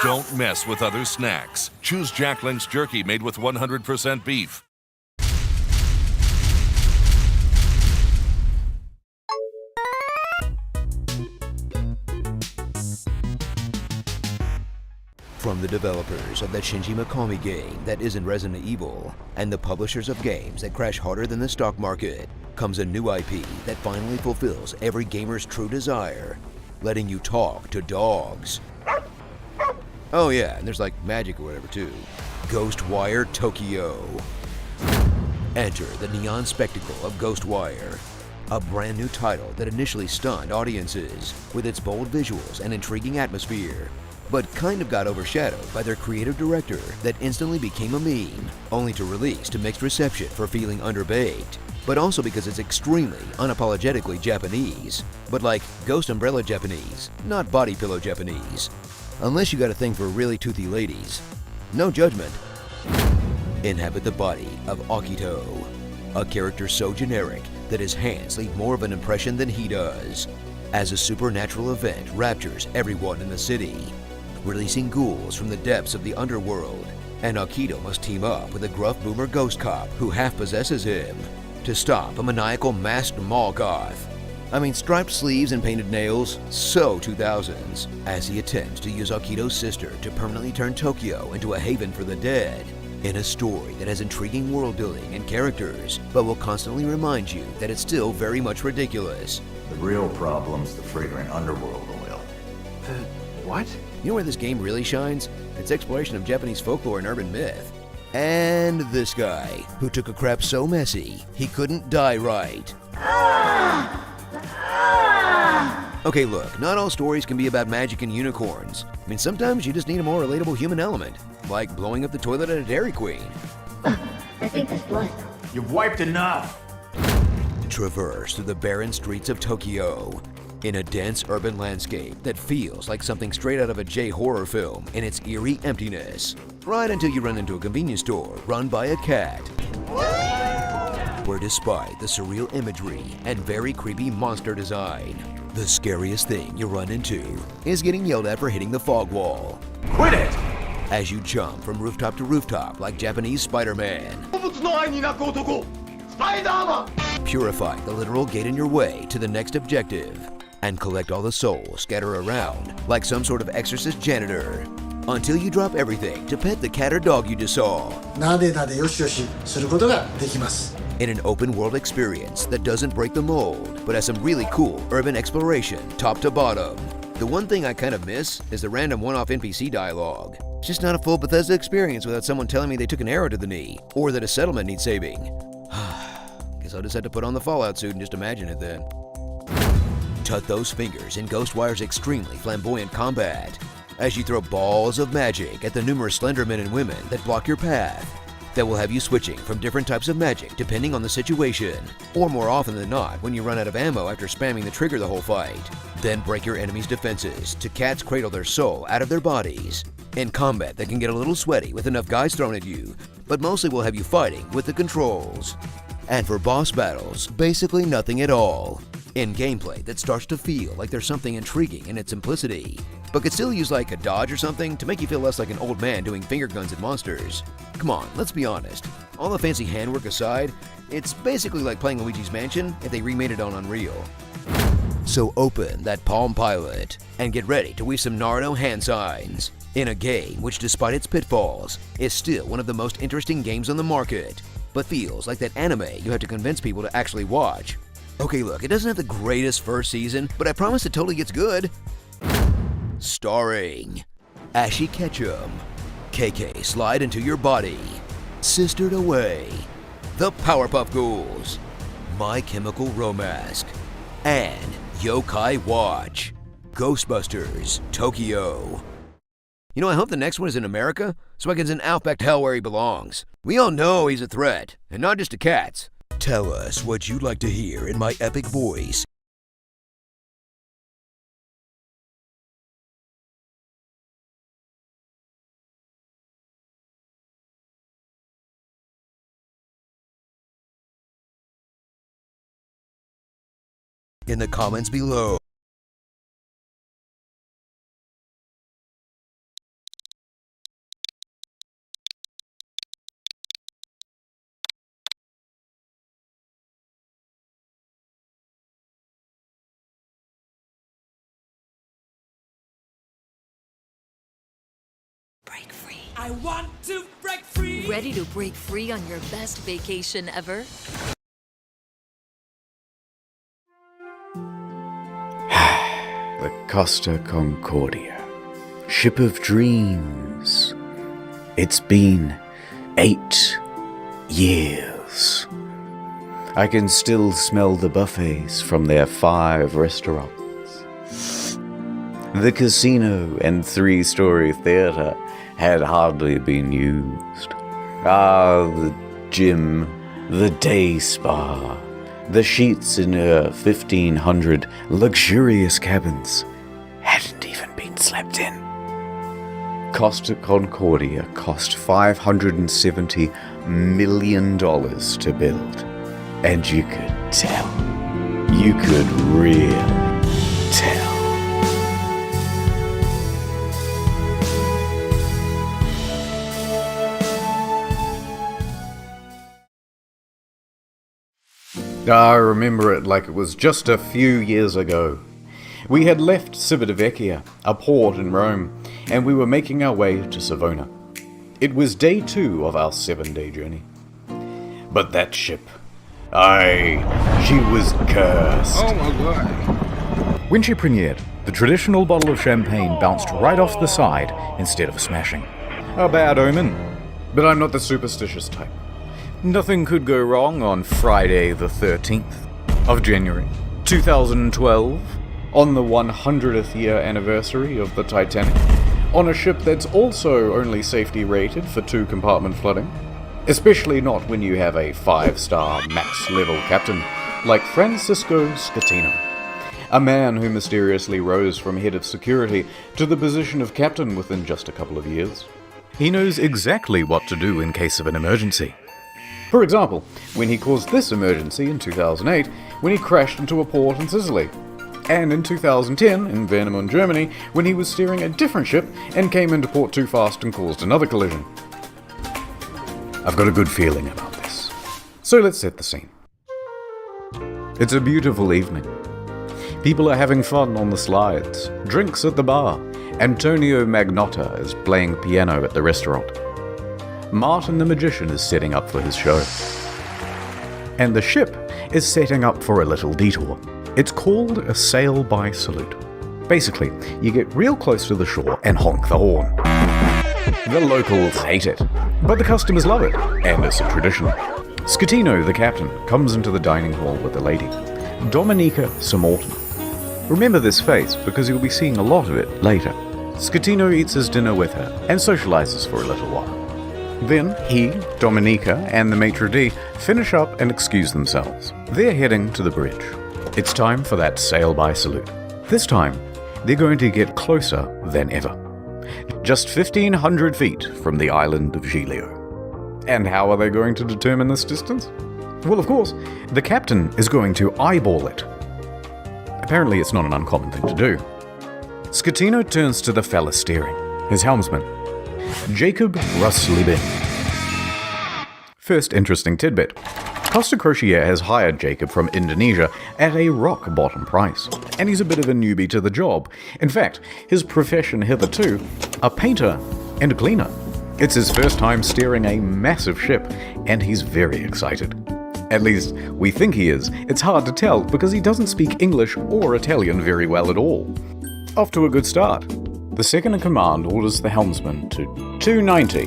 Don't mess with other snacks. Choose Jack Links jerky made with 100% beef. From the developers of that Shinji Mikami game that isn't Resident Evil, and the publishers of games that crash harder than the stock market, comes a new IP that finally fulfills every gamer's true desire, letting you talk to dogs. Oh yeah, and there's like magic or whatever too. Ghostwire Tokyo. Enter the neon spectacle of Ghostwire, a brand new title that initially stunned audiences with its bold visuals and intriguing atmosphere, but kind of got overshadowed by their creative director that instantly became a meme, only to release to mixed reception for feeling underbaked, but also because it's extremely unapologetically Japanese, but like Ghost Umbrella Japanese, not Body Pillow Japanese. Unless you got a thing for really toothy ladies. No judgment. Inhabit the body of Akito, a character so generic that his hands leave more of an impression than he does, as a supernatural event raptures everyone in the city, releasing ghouls from the depths of the underworld, and Akito must team up with a gruff boomer ghost cop who half possesses him to stop a maniacal masked mall goth. I mean, striped sleeves and painted nails, so 2000s, as he attempts to use Akito's sister to permanently turn Tokyo into a haven for the dead, In a story that has intriguing world building and characters, but will constantly remind you that it's still very much ridiculous. The real problem's the fragrant underworld oil. What? You know where this game really shines? Its exploration of Japanese folklore and urban myth. And this guy, who took a crap so messy, he couldn't die right. Okay, look, not all stories can be about magic and unicorns. I mean, sometimes you just need a more relatable human element, like blowing up the toilet at a Dairy Queen. I think that's blood. You've wiped enough! Traverse through the barren streets of Tokyo in a dense urban landscape that feels like something straight out of a J-horror film in its eerie emptiness. Right until you run into a convenience store run by a cat, where despite the surreal imagery and very creepy monster design, the scariest thing you run into is getting yelled at for hitting the fog wall. Quit it! As you jump from rooftop to rooftop like Japanese Spider-Man. Purify the literal gate in your way to the next objective, and collect all the souls scattered around like some sort of exorcist janitor, until you drop everything to pet the cat or dog you just saw. In an open world experience that doesn't break the mold, but has some really cool urban exploration top to bottom. The one thing I kind of miss is the random one-off NPC dialogue. It's just not a full Bethesda experience without someone telling me they took an arrow to the knee, or that a settlement needs saving. Guess I'll just have to put on the Fallout suit and just imagine it then. Tut those fingers in Ghostwire's extremely flamboyant combat, as you throw balls of magic at the numerous slender men and women that block your path, that will have you switching from different types of magic depending on the situation, or more often than not when you run out of ammo after spamming the trigger the whole fight. Then break your enemy's defenses to cats cradle their soul out of their bodies. In combat that can get a little sweaty with enough guys thrown at you, but mostly will have you fighting with the controls. And for boss battles, basically nothing at all. In gameplay that starts to feel like there's something intriguing in its simplicity, but could still use like a dodge or something to make you feel less like an old man doing finger guns at monsters. Come on, let's be honest. All the fancy handwork aside, it's basically like playing Luigi's Mansion if they remade it on Unreal. So open that Palm Pilot and get ready to weave some Naruto hand signs in a game which, despite its pitfalls, is still one of the most interesting games on the market, but feels like that anime you have to convince people to actually watch. Okay, look, it doesn't have the greatest first season, but I promise it totally gets good. Starring Ashy Ketchum, KK Slide Into Your Body, Sistered Away, The Powerpuff Ghouls, My Chemical Romance, and Yokai Watch, Ghostbusters Tokyo. You know, I hope the next one is in America, so I can send Alf back to hell where he belongs. We all know he's a threat, and not just to cats. Tell us what you'd like to hear in my epic voice. In the comments below. Break free. I want to break free. Ready to break free on your best vacation ever? The Costa Concordia, ship of dreams. It's been 8 years. I can still smell the buffets from their 5 restaurants. The casino and 3-story theater had hardly been used. The gym, the day spa, the sheets in her 1,500 luxurious cabins hadn't even been slept in. Costa Concordia cost $570 million to build. And you could tell. You could really tell. I remember it like it was just a few years ago. We had left Civitavecchia, a port in Rome, and we were making our way to Savona. It was day 2 of our 7-day journey. But that ship, she was cursed. Oh my god. When she premiered, the traditional bottle of champagne bounced right off the side instead of smashing. A bad omen. But I'm not the superstitious type. Nothing could go wrong on Friday the 13th of January, 2012, on the 100th year anniversary of the Titanic, on a ship that's also only safety rated for 2-compartment flooding. Especially not when you have a 5-star max-level captain like Francisco Scatino, a man who mysteriously rose from head of security to the position of captain within just a couple of years. He knows exactly what to do in case of an emergency. For example, when he caused this emergency in 2008, when he crashed into a port in Sicily. And in 2010, in Warnemünde, Germany, when he was steering a different ship and came into port too fast and caused another collision. I've got a good feeling about this. So let's set the scene. It's a beautiful evening. People are having fun on the slides, drinks at the bar. Antonio Magnotta is playing piano at the restaurant. Martin the Magician is setting up for his show. And the ship is setting up for a little detour. It's called a sail-by salute. Basically, you get real close to the shore and honk the horn. The locals hate it, but the customers love it, and it's a tradition. Scatino, the captain, comes into the dining hall with a lady, Dominica Samorton. Remember this face because you'll be seeing a lot of it later. Scatino eats his dinner with her and socializes for a little while. Then he, Dominica, and the maitre d' finish up and excuse themselves. They're heading to the bridge. It's time for that sail-by salute. This time, they're going to get closer than ever. Just 1,500 feet from the island of Giglio. And how are they going to determine this distance? Well, of course, the captain is going to eyeball it. Apparently it's not an uncommon thing to do. Scatino turns to the fella steering, his helmsman, Jacob Rusleben. First interesting tidbit. Costa Crociere has hired Jacob from Indonesia at a rock-bottom price, and he's a bit of a newbie to the job. In fact, his profession hitherto, a painter and a cleaner. It's his first time steering a massive ship, and he's very excited. At least, we think he is. It's hard to tell because he doesn't speak English or Italian very well at all. Off to a good start. The second-in-command orders the helmsman to 290.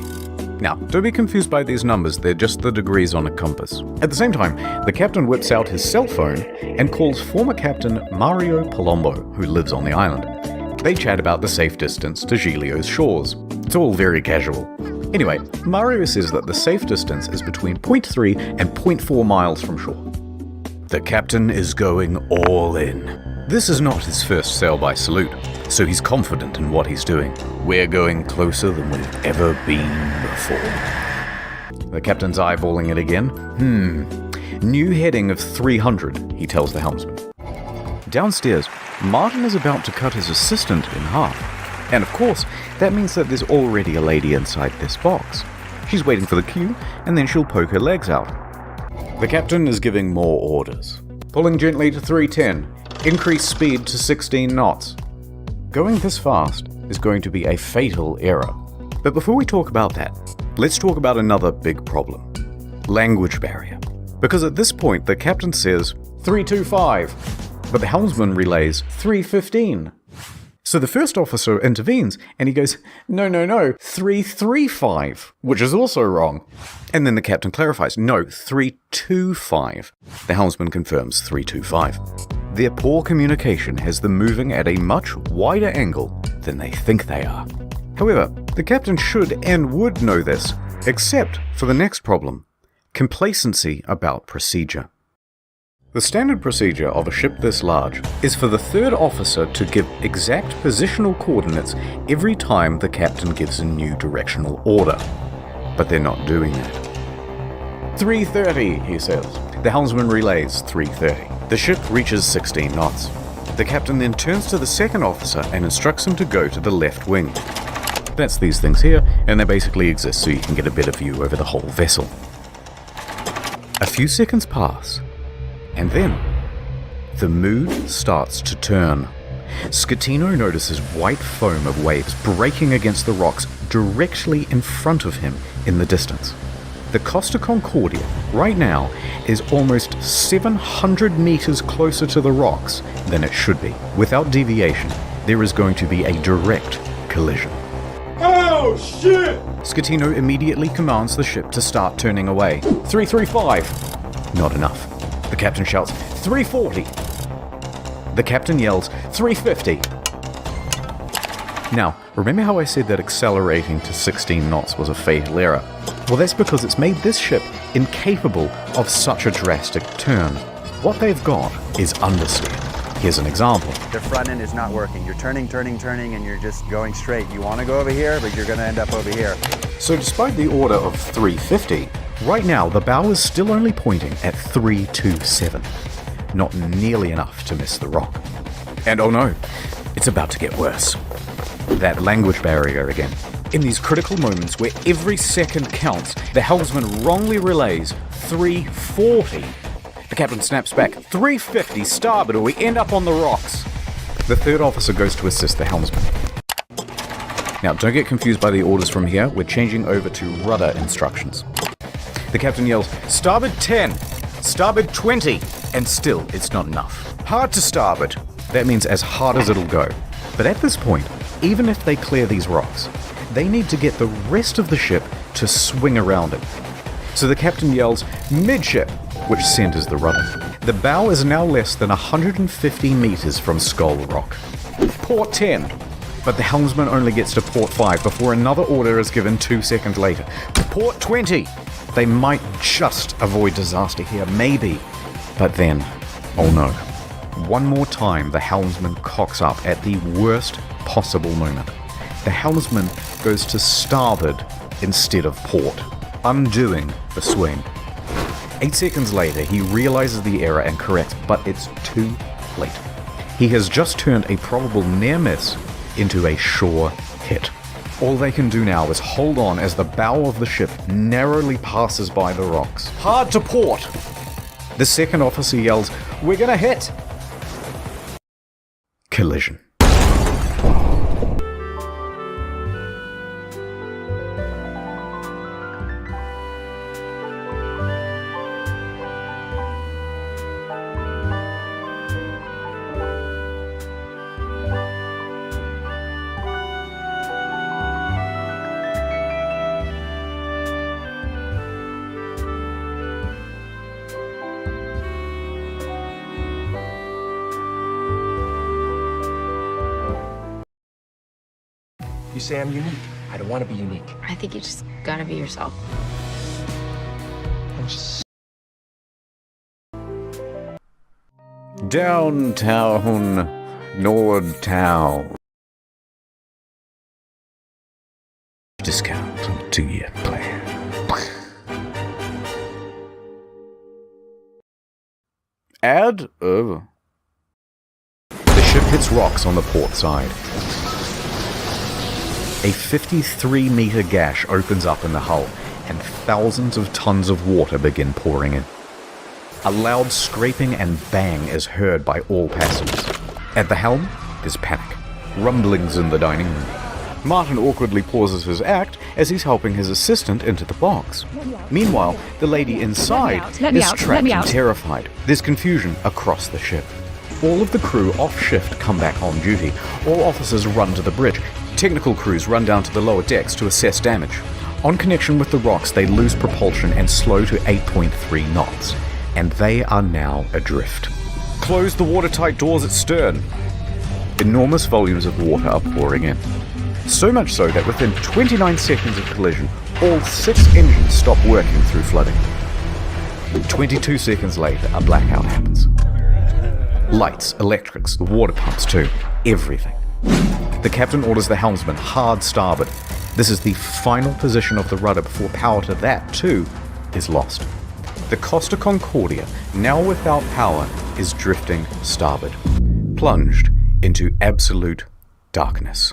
Now, don't be confused by these numbers, they're just the degrees on a compass. At the same time, the captain whips out his cell phone and calls former captain Mario Palombo, who lives on the island. They chat about the safe distance to Giglio's shores. It's all very casual. Anyway, Mario says that the safe distance is between 0.3 and 0.4 miles from shore. The captain is going all in. This is not his first sail-by salute, so he's confident in what he's doing. We're going closer than we've ever been before. The captain's eyeballing it again. New heading of 300, he tells the helmsman. Downstairs, Martin is about to cut his assistant in half. And of course, that means that there's already a lady inside this box. She's waiting for the cue, and then she'll poke her legs out. The captain is giving more orders. Pulling gently to 310. Increase speed to 16 knots. Going this fast is going to be a fatal error. But before we talk about that, let's talk about another big problem. Language barrier. Because at this point the captain says 325, but the helmsman relays 315. So the first officer intervenes and he goes, no, 335, which is also wrong. And then the captain clarifies, no, 325. The helmsman confirms 325. Their poor communication has them moving at a much wider angle than they think they are. However, the captain should and would know this, except for the next problem, complacency about procedure. The standard procedure of a ship this large is for the third officer to give exact positional coordinates every time the captain gives a new directional order. But they're not doing that. 330, he says. The helmsman relays 330. The ship reaches 16 knots. The captain then turns to the second officer and instructs him to go to the left wing. That's these things here, and they basically exist so you can get a better view over the whole vessel. A few seconds pass, and then the mood starts to turn. Scatino notices white foam of waves breaking against the rocks directly in front of him in the distance. The Costa Concordia, right now, is almost 700 meters closer to the rocks than it should be. Without deviation, there is going to be a direct collision. Oh, shit! Scatino immediately commands the ship to start turning away. 335. Not enough. The captain shouts, 340. The captain yells, 350. Now, remember how I said that accelerating to 16 knots was a fatal error? Well, that's because it's made this ship incapable of such a drastic turn. What they've got is understeer. Here's an example. The front end is not working. You're turning, and you're just going straight. You want to go over here, but you're going to end up over here. So despite the order of 350, right now the bow is still only pointing at 327. Not nearly enough to miss the rock. And oh no, it's about to get worse. That language barrier again. In these critical moments where every second counts, the helmsman wrongly relays 340. The captain snaps back, 350 starboard or we end up on the rocks. The third officer goes to assist the helmsman. Now don't get confused by the orders from here, we're changing over to rudder instructions. The captain yells, starboard 10, starboard 20, and still it's not enough. Hard to starboard. That means as hard as it'll go. But at this point, even if they clear these rocks, they need to get the rest of the ship to swing around it. So the captain yells, midship, which centers the rudder. The bow is now less than 150 meters from Skull Rock. Port 10. But the helmsman only gets to port 5 before another order is given 2 seconds later. Port 20. They might just avoid disaster here, maybe. But then, oh no. One more time the helmsman cocks up at the worst possible moment. The helmsman goes to starboard instead of port, undoing the swing. 8 seconds later, he realizes the error and corrects, but it's too late. He has just turned a probable near miss into a sure hit. All they can do now is hold on as the bow of the ship narrowly passes by the rocks. Hard to port! The second officer yells, we're gonna hit! Collision. You say I'm unique. I don't want to be unique. I think you just gotta be yourself. I'm just... Downtown, Nordtown. Discount on 2-year plan. Ad over. The ship hits rocks on the port side. A 53-meter gash opens up in the hull, and thousands of tons of water begin pouring in. A loud scraping and bang is heard by all passengers. At the helm, there's panic. Rumblings in the dining room. Martin awkwardly pauses his act as he's helping his assistant into the box. Meanwhile, the lady inside is trapped and terrified. There's confusion across the ship. All of the crew off shift come back on duty. All officers run to the bridge. Technical crews run down to the lower decks to assess damage. On connection with the rocks, they lose propulsion and slow to 8.3 knots. And they are now adrift. Close the watertight doors at stern. Enormous volumes of water are pouring in. So much so that within 29 seconds of collision, all 6 engines stop working through flooding. 22 seconds later, a blackout happens. Lights, electrics, the water pumps too, everything. The captain orders the helmsman hard starboard. This is the final position of the rudder before power to that, too, is lost. The Costa Concordia, now without power, is drifting starboard, plunged into absolute darkness.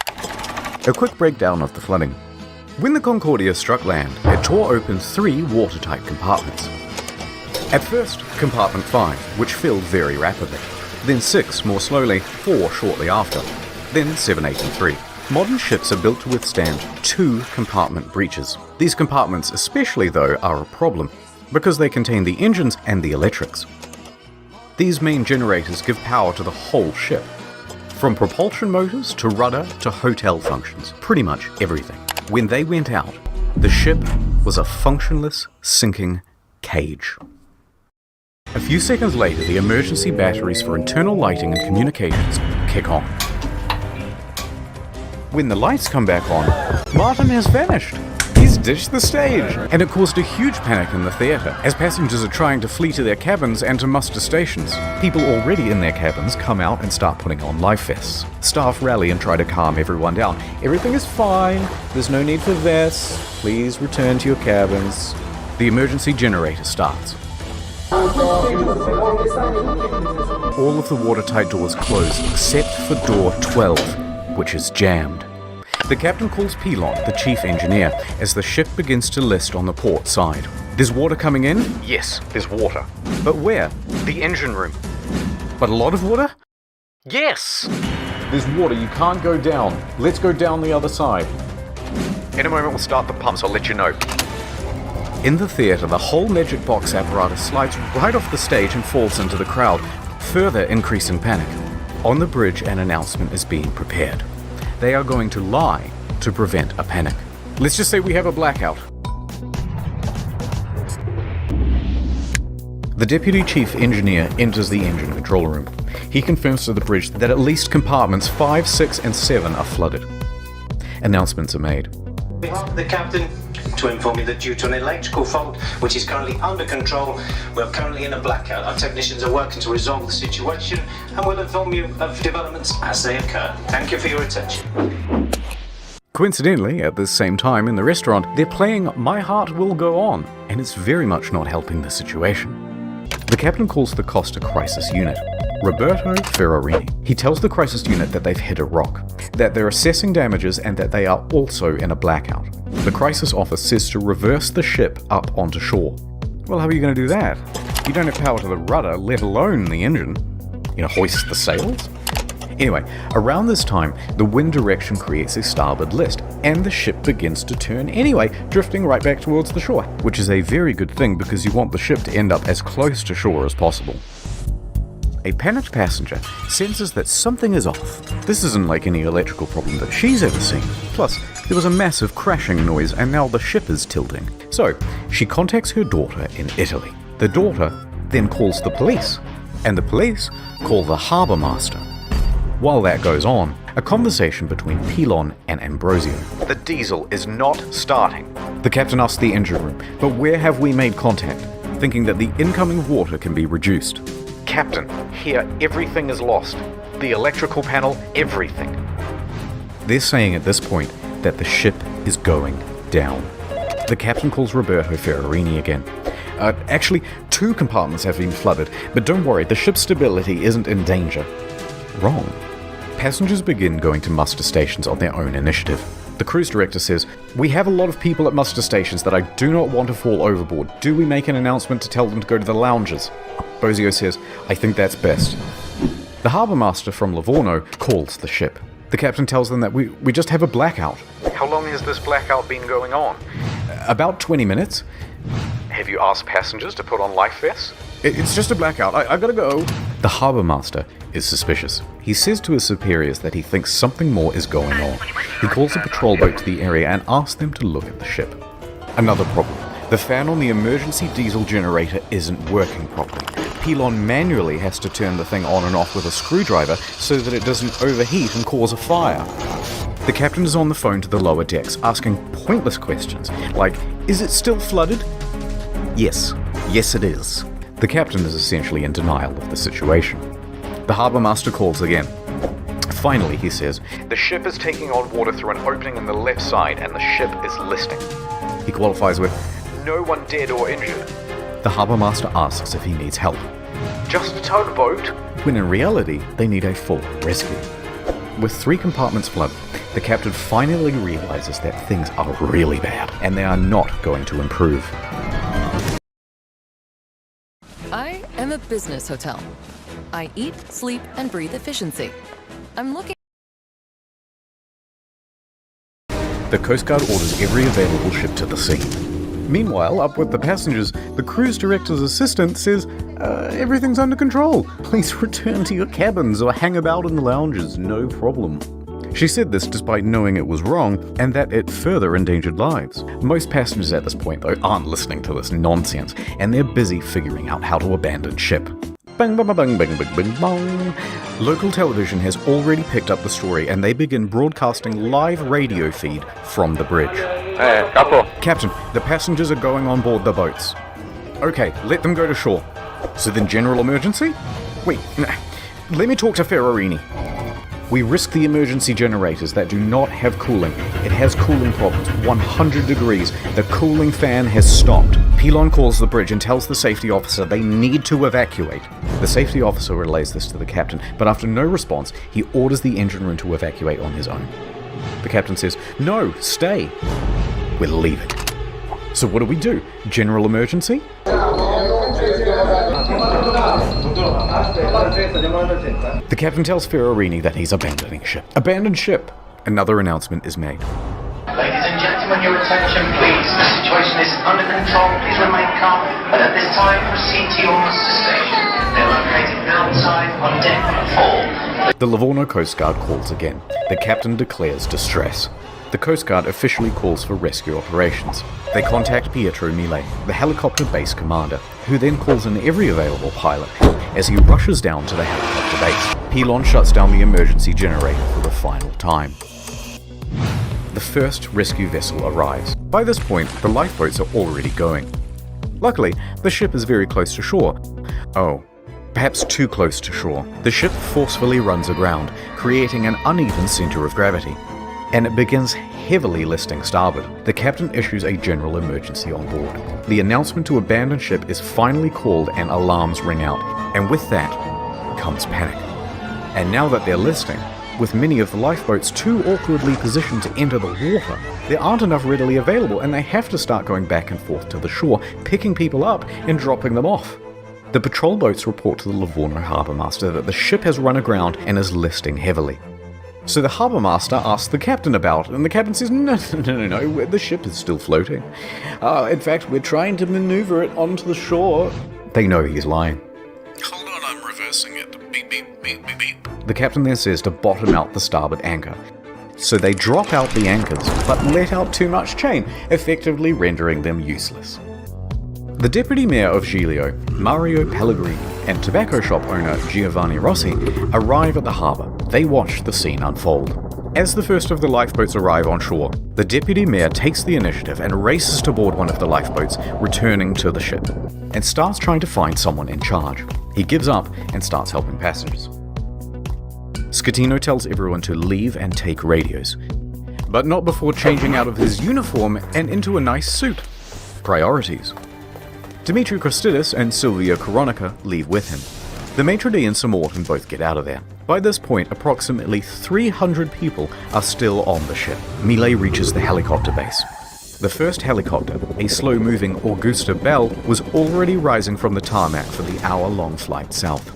A quick breakdown of the flooding. When the Concordia struck land, it tore open 3 watertight compartments. At first, compartment 5, which filled very rapidly. then 6 more slowly, 4 shortly after, then 7, 8 and 3. Modern ships are built to withstand 2 compartment breaches. These compartments especially, though, are a problem, because they contain the engines and the electrics. These main generators give power to the whole ship. From propulsion motors to rudder to hotel functions, pretty much everything. When they went out, the ship was a functionless, sinking cage. A few seconds later, the emergency batteries for internal lighting and communications kick on. When the lights come back on, Martin has vanished. He's ditched the stage. And it caused a huge panic in the theatre, as passengers are trying to flee to their cabins and to muster stations. People already in their cabins come out and start putting on life vests. Staff rally and try to calm everyone down. Everything is fine. There's no need for vests. Please return to your cabins. The emergency generator starts. All of the watertight doors close except for door 12, which is jammed. The captain calls Pilon, the chief engineer, as the ship begins to list on the port side. There's water coming in? Yes, there's water. But where? The engine room. But a lot of water? Yes! There's water, you can't go down. Let's go down the other side. In a moment we'll start the pumps, I'll let you know. In the theatre, the whole magic box apparatus slides right off the stage and falls into the crowd, further increasing panic. On the bridge, an announcement is being prepared. They are going to lie to prevent a panic. Let's just say we have a blackout. The deputy chief engineer enters the engine control room. He confirms to the bridge that at least compartments 5, 6, and 7 are flooded. Announcements are made. The captain to inform you that due to an electrical fault, which is currently under control, we're currently in a blackout. Our technicians are working to resolve the situation and will inform you of developments as they occur. Thank you for your attention. Coincidentally, at the same time in the restaurant, they're playing My Heart Will Go On, and it's very much not helping the situation. The captain calls the Costa Crisis Unit, Roberto Ferrarini. He tells the crisis unit that they've hit a rock, that they're assessing damages, and that they are also in a blackout. The crisis office says to reverse the ship up onto shore. Well, how are you going to do that? You don't have power to the rudder, let alone the engine. Hoist the sails? Anyway, around this time, the wind direction creates a starboard list, and the ship begins to turn anyway, drifting right back towards the shore, which is a very good thing because you want the ship to end up as close to shore as possible. A panicked passenger senses that something is off. This isn't like any electrical problem that she's ever seen. Plus, there was a massive crashing noise and now the ship is tilting. So, she contacts her daughter in Italy. The daughter then calls the police, and the police call the harbour master. While that goes on, a conversation between Pilon and Ambrosio. The diesel is not starting. The captain asks the engine room, but where have we made contact? Thinking that the incoming water can be reduced. Captain, here everything is lost. The electrical panel, everything. They're saying at this point that the ship is going down. The captain calls Roberto Ferrarini again. Actually, 2 compartments have been flooded, but don't worry, the ship's stability isn't in danger. Wrong. Passengers begin going to muster stations on their own initiative. The cruise director says, "We have a lot of people at muster stations that I do not want to fall overboard. Do we make an announcement to tell them to go to the lounges?" Bozio says, "I think that's best." The harbour master from Livorno calls the ship. The captain tells them that we just have a blackout. How long has this blackout been going on? About 20 minutes. Have you asked passengers to put on life vests? It's just a blackout. I've got to go. The harbour master is suspicious. He says to his superiors that he thinks something more is going on. He calls a patrol boat to the area and asks them to look at the ship. Another problem. The fan on the emergency diesel generator isn't working properly. Pilon manually has to turn the thing on and off with a screwdriver so that it doesn't overheat and cause a fire. The captain is on the phone to the lower decks, asking pointless questions, like, is it still flooded? Yes. Yes, it is. The captain is essentially in denial of the situation. The harbour master calls again. Finally, he says, the ship is taking on water through an opening in the left side and the ship is listing. He qualifies with, no one dead or injured. The harbour master asks if he needs help. Just a tugboat? When in reality, they need a full rescue. With 3 compartments flooded, the captain finally realizes that things are really bad and they are not going to improve. I am a business hotel. I eat, sleep, and breathe efficiency. I'm looking... The Coast Guard orders every available ship to the sea. Meanwhile, up with the passengers, the cruise director's assistant says, everything's under control. Please return to your cabins or hang about in the lounges, no problem. She said this despite knowing it was wrong and that it further endangered lives. Most passengers at this point, though, aren't listening to this nonsense, and they're busy figuring out how to abandon ship. Bang, bang, bang, bang, bang, bang, bang. Local television has already picked up the story and they begin broadcasting live radio feed from the bridge. Hey, Capo. Captain, the passengers are going on board the boats. Okay, let them go to shore. So then general emergency? Wait, let me talk to Ferrarini. We risk the emergency generators that do not have cooling. It has cooling problems, 100 degrees. The cooling fan has stopped. Pilon calls the bridge and tells the safety officer they need to evacuate. The safety officer relays this to the captain, but after no response, he orders the engine room to evacuate on his own. The captain says, "No, stay. We're leaving." So what do? General emergency? The captain tells Ferrarini that he's abandoning ship. Abandon ship! Another announcement is made. Ladies and gentlemen, your attention please. The situation is under control. Please remain calm. But at this time, proceed to your muster station. They're located outside on deck 4. The Livorno Coast Guard calls again. The captain declares distress. The Coast Guard officially calls for rescue operations. They contact Pietro Mille, the helicopter base commander, who then calls in every available pilot as he rushes down to the helicopter base. Pilon shuts down the emergency generator for the final time. The first rescue vessel arrives. By this point, the lifeboats are already going. Luckily, the ship is very close to shore. Oh, perhaps too close to shore. The ship forcefully runs aground, creating an uneven center of gravity, and it begins heavily listing starboard. The captain issues a general emergency on board. The announcement to abandon ship is finally called and alarms ring out, and with that comes panic. And now that they're listing, with many of the lifeboats too awkwardly positioned to enter the water, there aren't enough readily available and they have to start going back and forth to the shore, picking people up and dropping them off. The patrol boats report to the Livorno harbour master that the ship has run aground and is listing heavily. So the harbour master asks the captain about it, and the captain says, no, the ship is still floating. In fact, we're trying to maneuver it onto the shore. They know he's lying. Hold on, I'm reversing it. Beep, beep, beep, beep, beep. The captain then says to bottom out the starboard anchor. So they drop out the anchors, but let out too much chain, effectively rendering them useless. The deputy mayor of Giglio, Mario Pellegrini, and tobacco shop owner Giovanni Rossi arrive at the harbour. They watch the scene unfold. As the first of the lifeboats arrive on shore, the deputy mayor takes the initiative and races to board one of the lifeboats, returning to the ship, and starts trying to find someone in charge. He gives up and starts helping passengers. Schettino tells everyone to leave and take radios, but not before changing out of his uniform and into a nice suit. Priorities. Dimitri Christidis and Silvia Coronica leave with him. The maitre d' and Sir Morton both get out of there. By this point, approximately 300 people are still on the ship. Mille reaches the helicopter base. The first helicopter, a slow-moving Augusta Bell, was already rising from the tarmac for the hour-long flight south.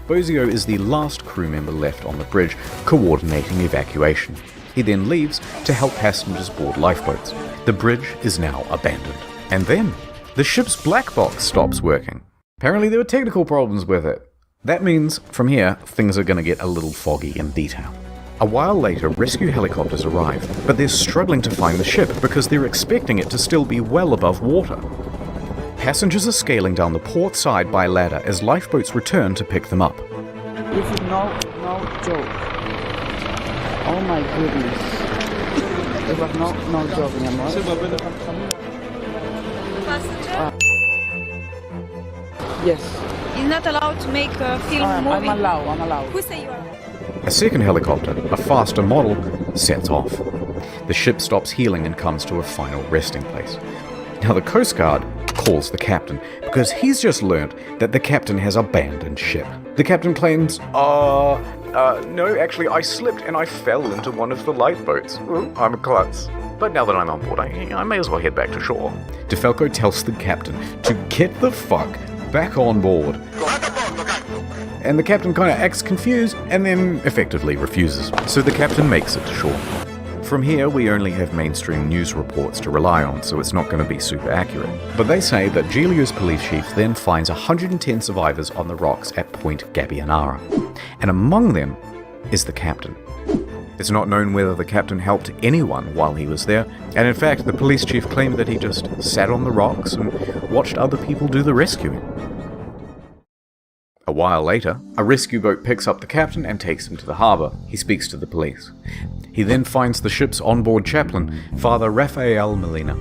Bozio is the last crew member left on the bridge, coordinating evacuation. He then leaves to help passengers board lifeboats. The bridge is now abandoned. And then, the ship's black box stops working. Apparently there were technical problems with it. That means, from here, things are going to get a little foggy in detail. A while later, rescue helicopters arrive, but they're struggling to find the ship because they're expecting it to still be well above water. Passengers are scaling down the port side by ladder as lifeboats return to pick them up. This is no joke. Oh my goodness. It was no joke anymore. Yes. You're not allowed to make a film movie. I'm allowed. Who say you are? A second helicopter, a faster model, sets off. The ship stops healing and comes to a final resting place. Now the Coast Guard calls the captain because he's just learnt that the captain has abandoned ship. The captain claims, no, actually I slipped and I fell into one of the lifeboats. I'm a klutz. But now that I'm on board, I may as well head back to shore. DeFalco tells the captain to get the fuck back on board. And the captain kind of acts confused and then effectively refuses. So the captain makes it to shore. From here, we only have mainstream news reports to rely on, so it's not going to be super accurate. But they say that Giglio's police chief then finds 110 survivors on the rocks at Point Gabbianara, and among them is the captain. It's not known whether the captain helped anyone while he was there, and in fact, the police chief claimed that he just sat on the rocks and watched other people do the rescuing. A while later, a rescue boat picks up the captain and takes him to the harbour. He speaks to the police. He then finds the ship's onboard chaplain, Father Rafael Molina,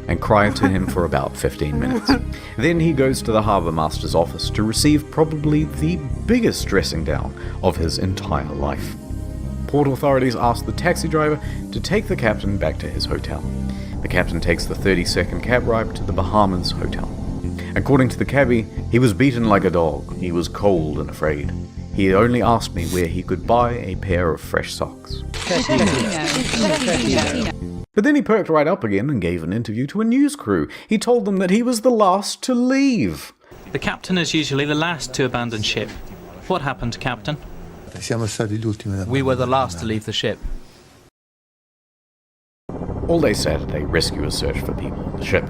and cries to him for about 15 minutes. Then he goes to the harbour master's office to receive probably the biggest dressing down of his entire life. Port authorities ask the taxi driver to take the captain back to his hotel. The captain takes the 30-second cab ride to the Bahamas hotel. According to the cabbie, he was beaten like a dog. He was cold and afraid. He only asked me where he could buy a pair of fresh socks. But then he perked right up again and gave an interview to a news crew. He told them that he was the last to leave. The captain is usually the last to abandon ship. What happened, Captain? We were the last to leave the ship. All day Saturday, rescuers search for people on the ship.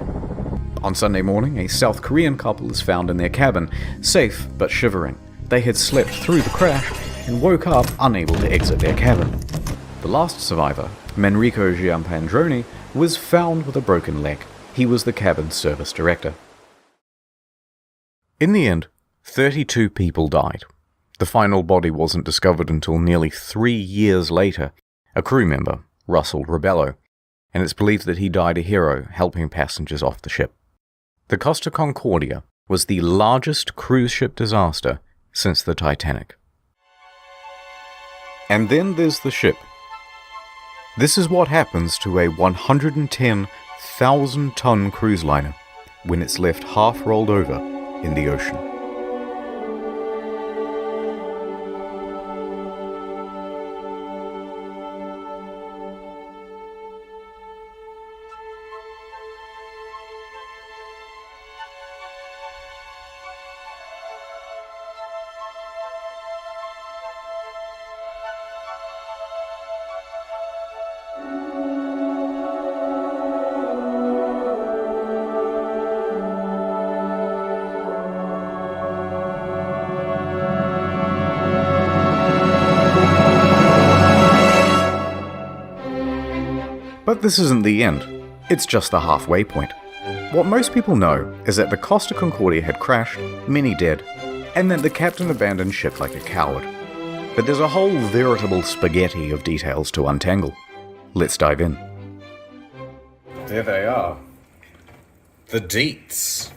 On Sunday morning, a South Korean couple is found in their cabin, safe but shivering. They had slept through the crash and woke up unable to exit their cabin. The last survivor, Manrico Giampandroni, was found with a broken leg. He was the cabin's service director. In the end, 32 people died. The final body wasn't discovered until nearly 3 years later, a crew member, Russell Rebello, and it's believed that he died a hero helping passengers off the ship. The Costa Concordia was the largest cruise ship disaster since the Titanic. And then there's the ship. This is what happens to a 110,000-ton cruise liner when it's left half rolled over in the ocean. But this isn't the end. It's just the halfway point. What most people know is that the Costa Concordia had crashed, many dead, and that the captain abandoned ship like a coward. But there's a whole veritable spaghetti of details to untangle. Let's dive in. There they are. The deets.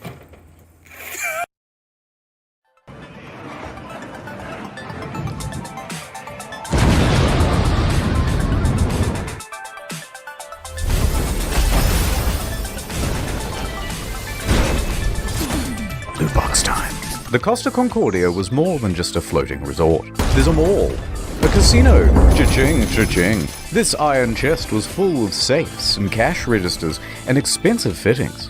Box time. The Costa Concordia was more than just a floating resort. There's a mall, a casino, cha-ching, cha-ching. This iron chest was full of safes and cash registers and expensive fittings.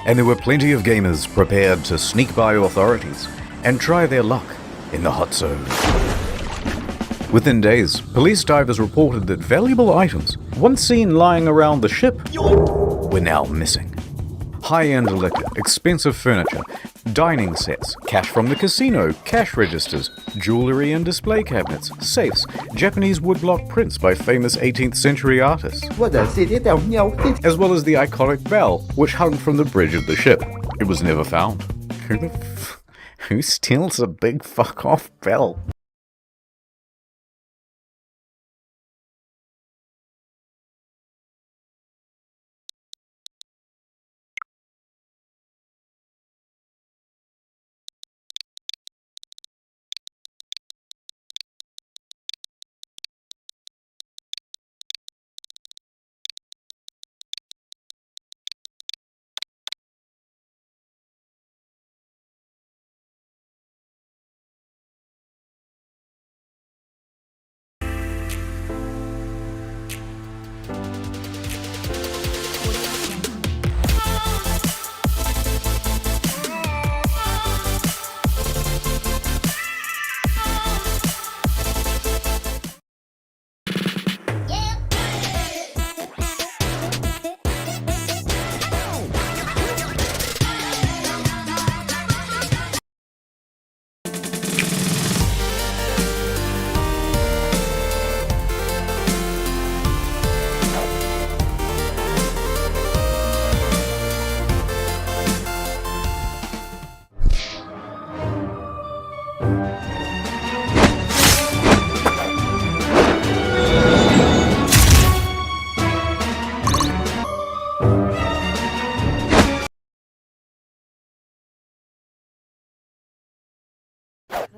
And there were plenty of gamers prepared to sneak by authorities and try their luck in the hot zone. Within days, police divers reported that valuable items, once seen lying around the ship, were now missing. High-end liquor, expensive furniture, dining sets, cash from the casino, cash registers, jewelry and display cabinets, safes, Japanese woodblock prints by famous 18th century artists, as well as the iconic bell, which hung from the bridge of the ship. It was never found. Who steals a big fuck-off bell?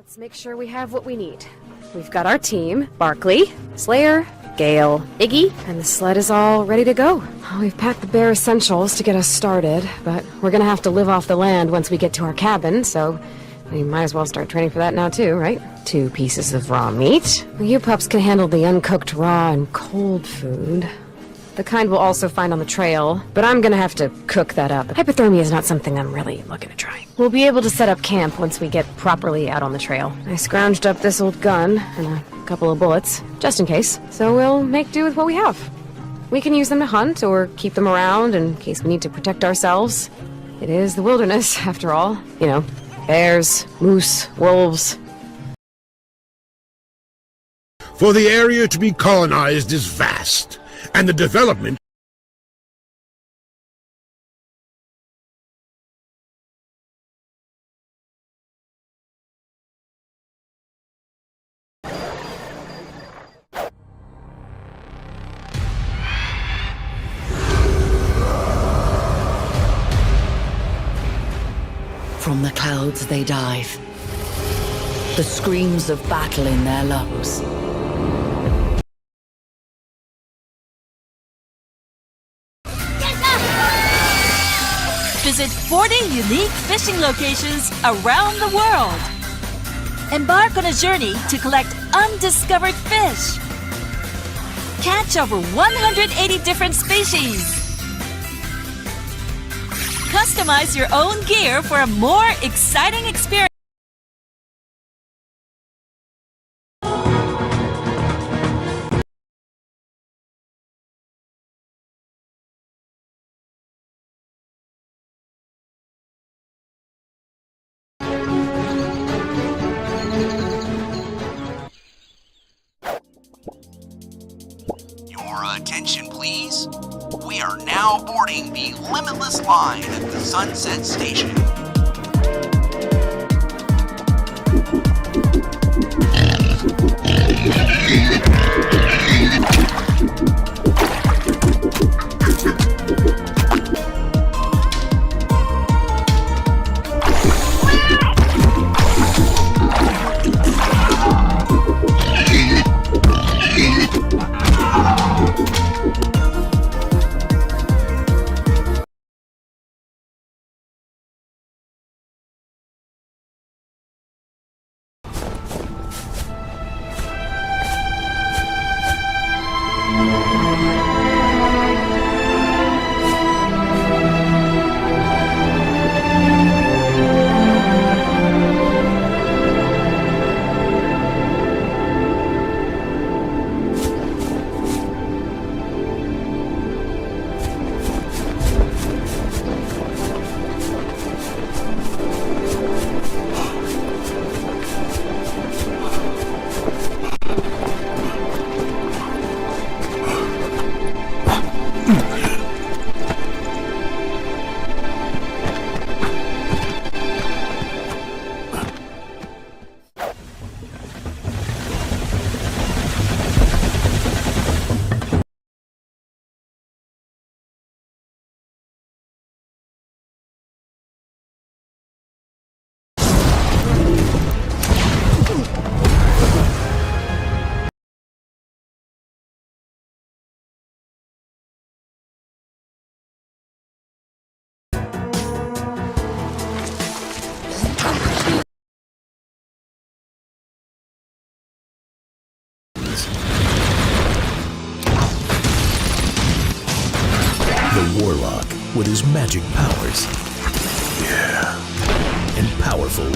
Let's make sure we have what we need. We've got our team, Barkley, Slayer, Gale, Iggy, and the sled is all ready to go. We've packed the bare essentials to get us started, but we're gonna have to live off the land once we get to our cabin, so we might as well start training for that now too, right? 2 pieces of raw meat. You pups can handle the uncooked raw and cold food. The kind we'll also find on the trail, but I'm gonna have to cook that up. Hypothermia is not something I'm really looking to try. We'll be able to set up camp once we get properly out on the trail. I scrounged up this old gun and a couple of bullets, just in case, so we'll make do with what we have. We can use them to hunt or keep them around in case we need to protect ourselves. It is the wilderness, after all. You know, bears, moose, wolves. For the area to be colonized is vast, and the development From the clouds they dive, the screams of battle in their lungs. Visit 40 unique fishing locations around the world. Embark on a journey to collect undiscovered fish. Catch over 180 different species. Customize your own gear for a more exciting experience. Your attention, please. We are now boarding the Limitless Line at the Sunset Station. The Warlock, with his magic powers. Yeah. And powerful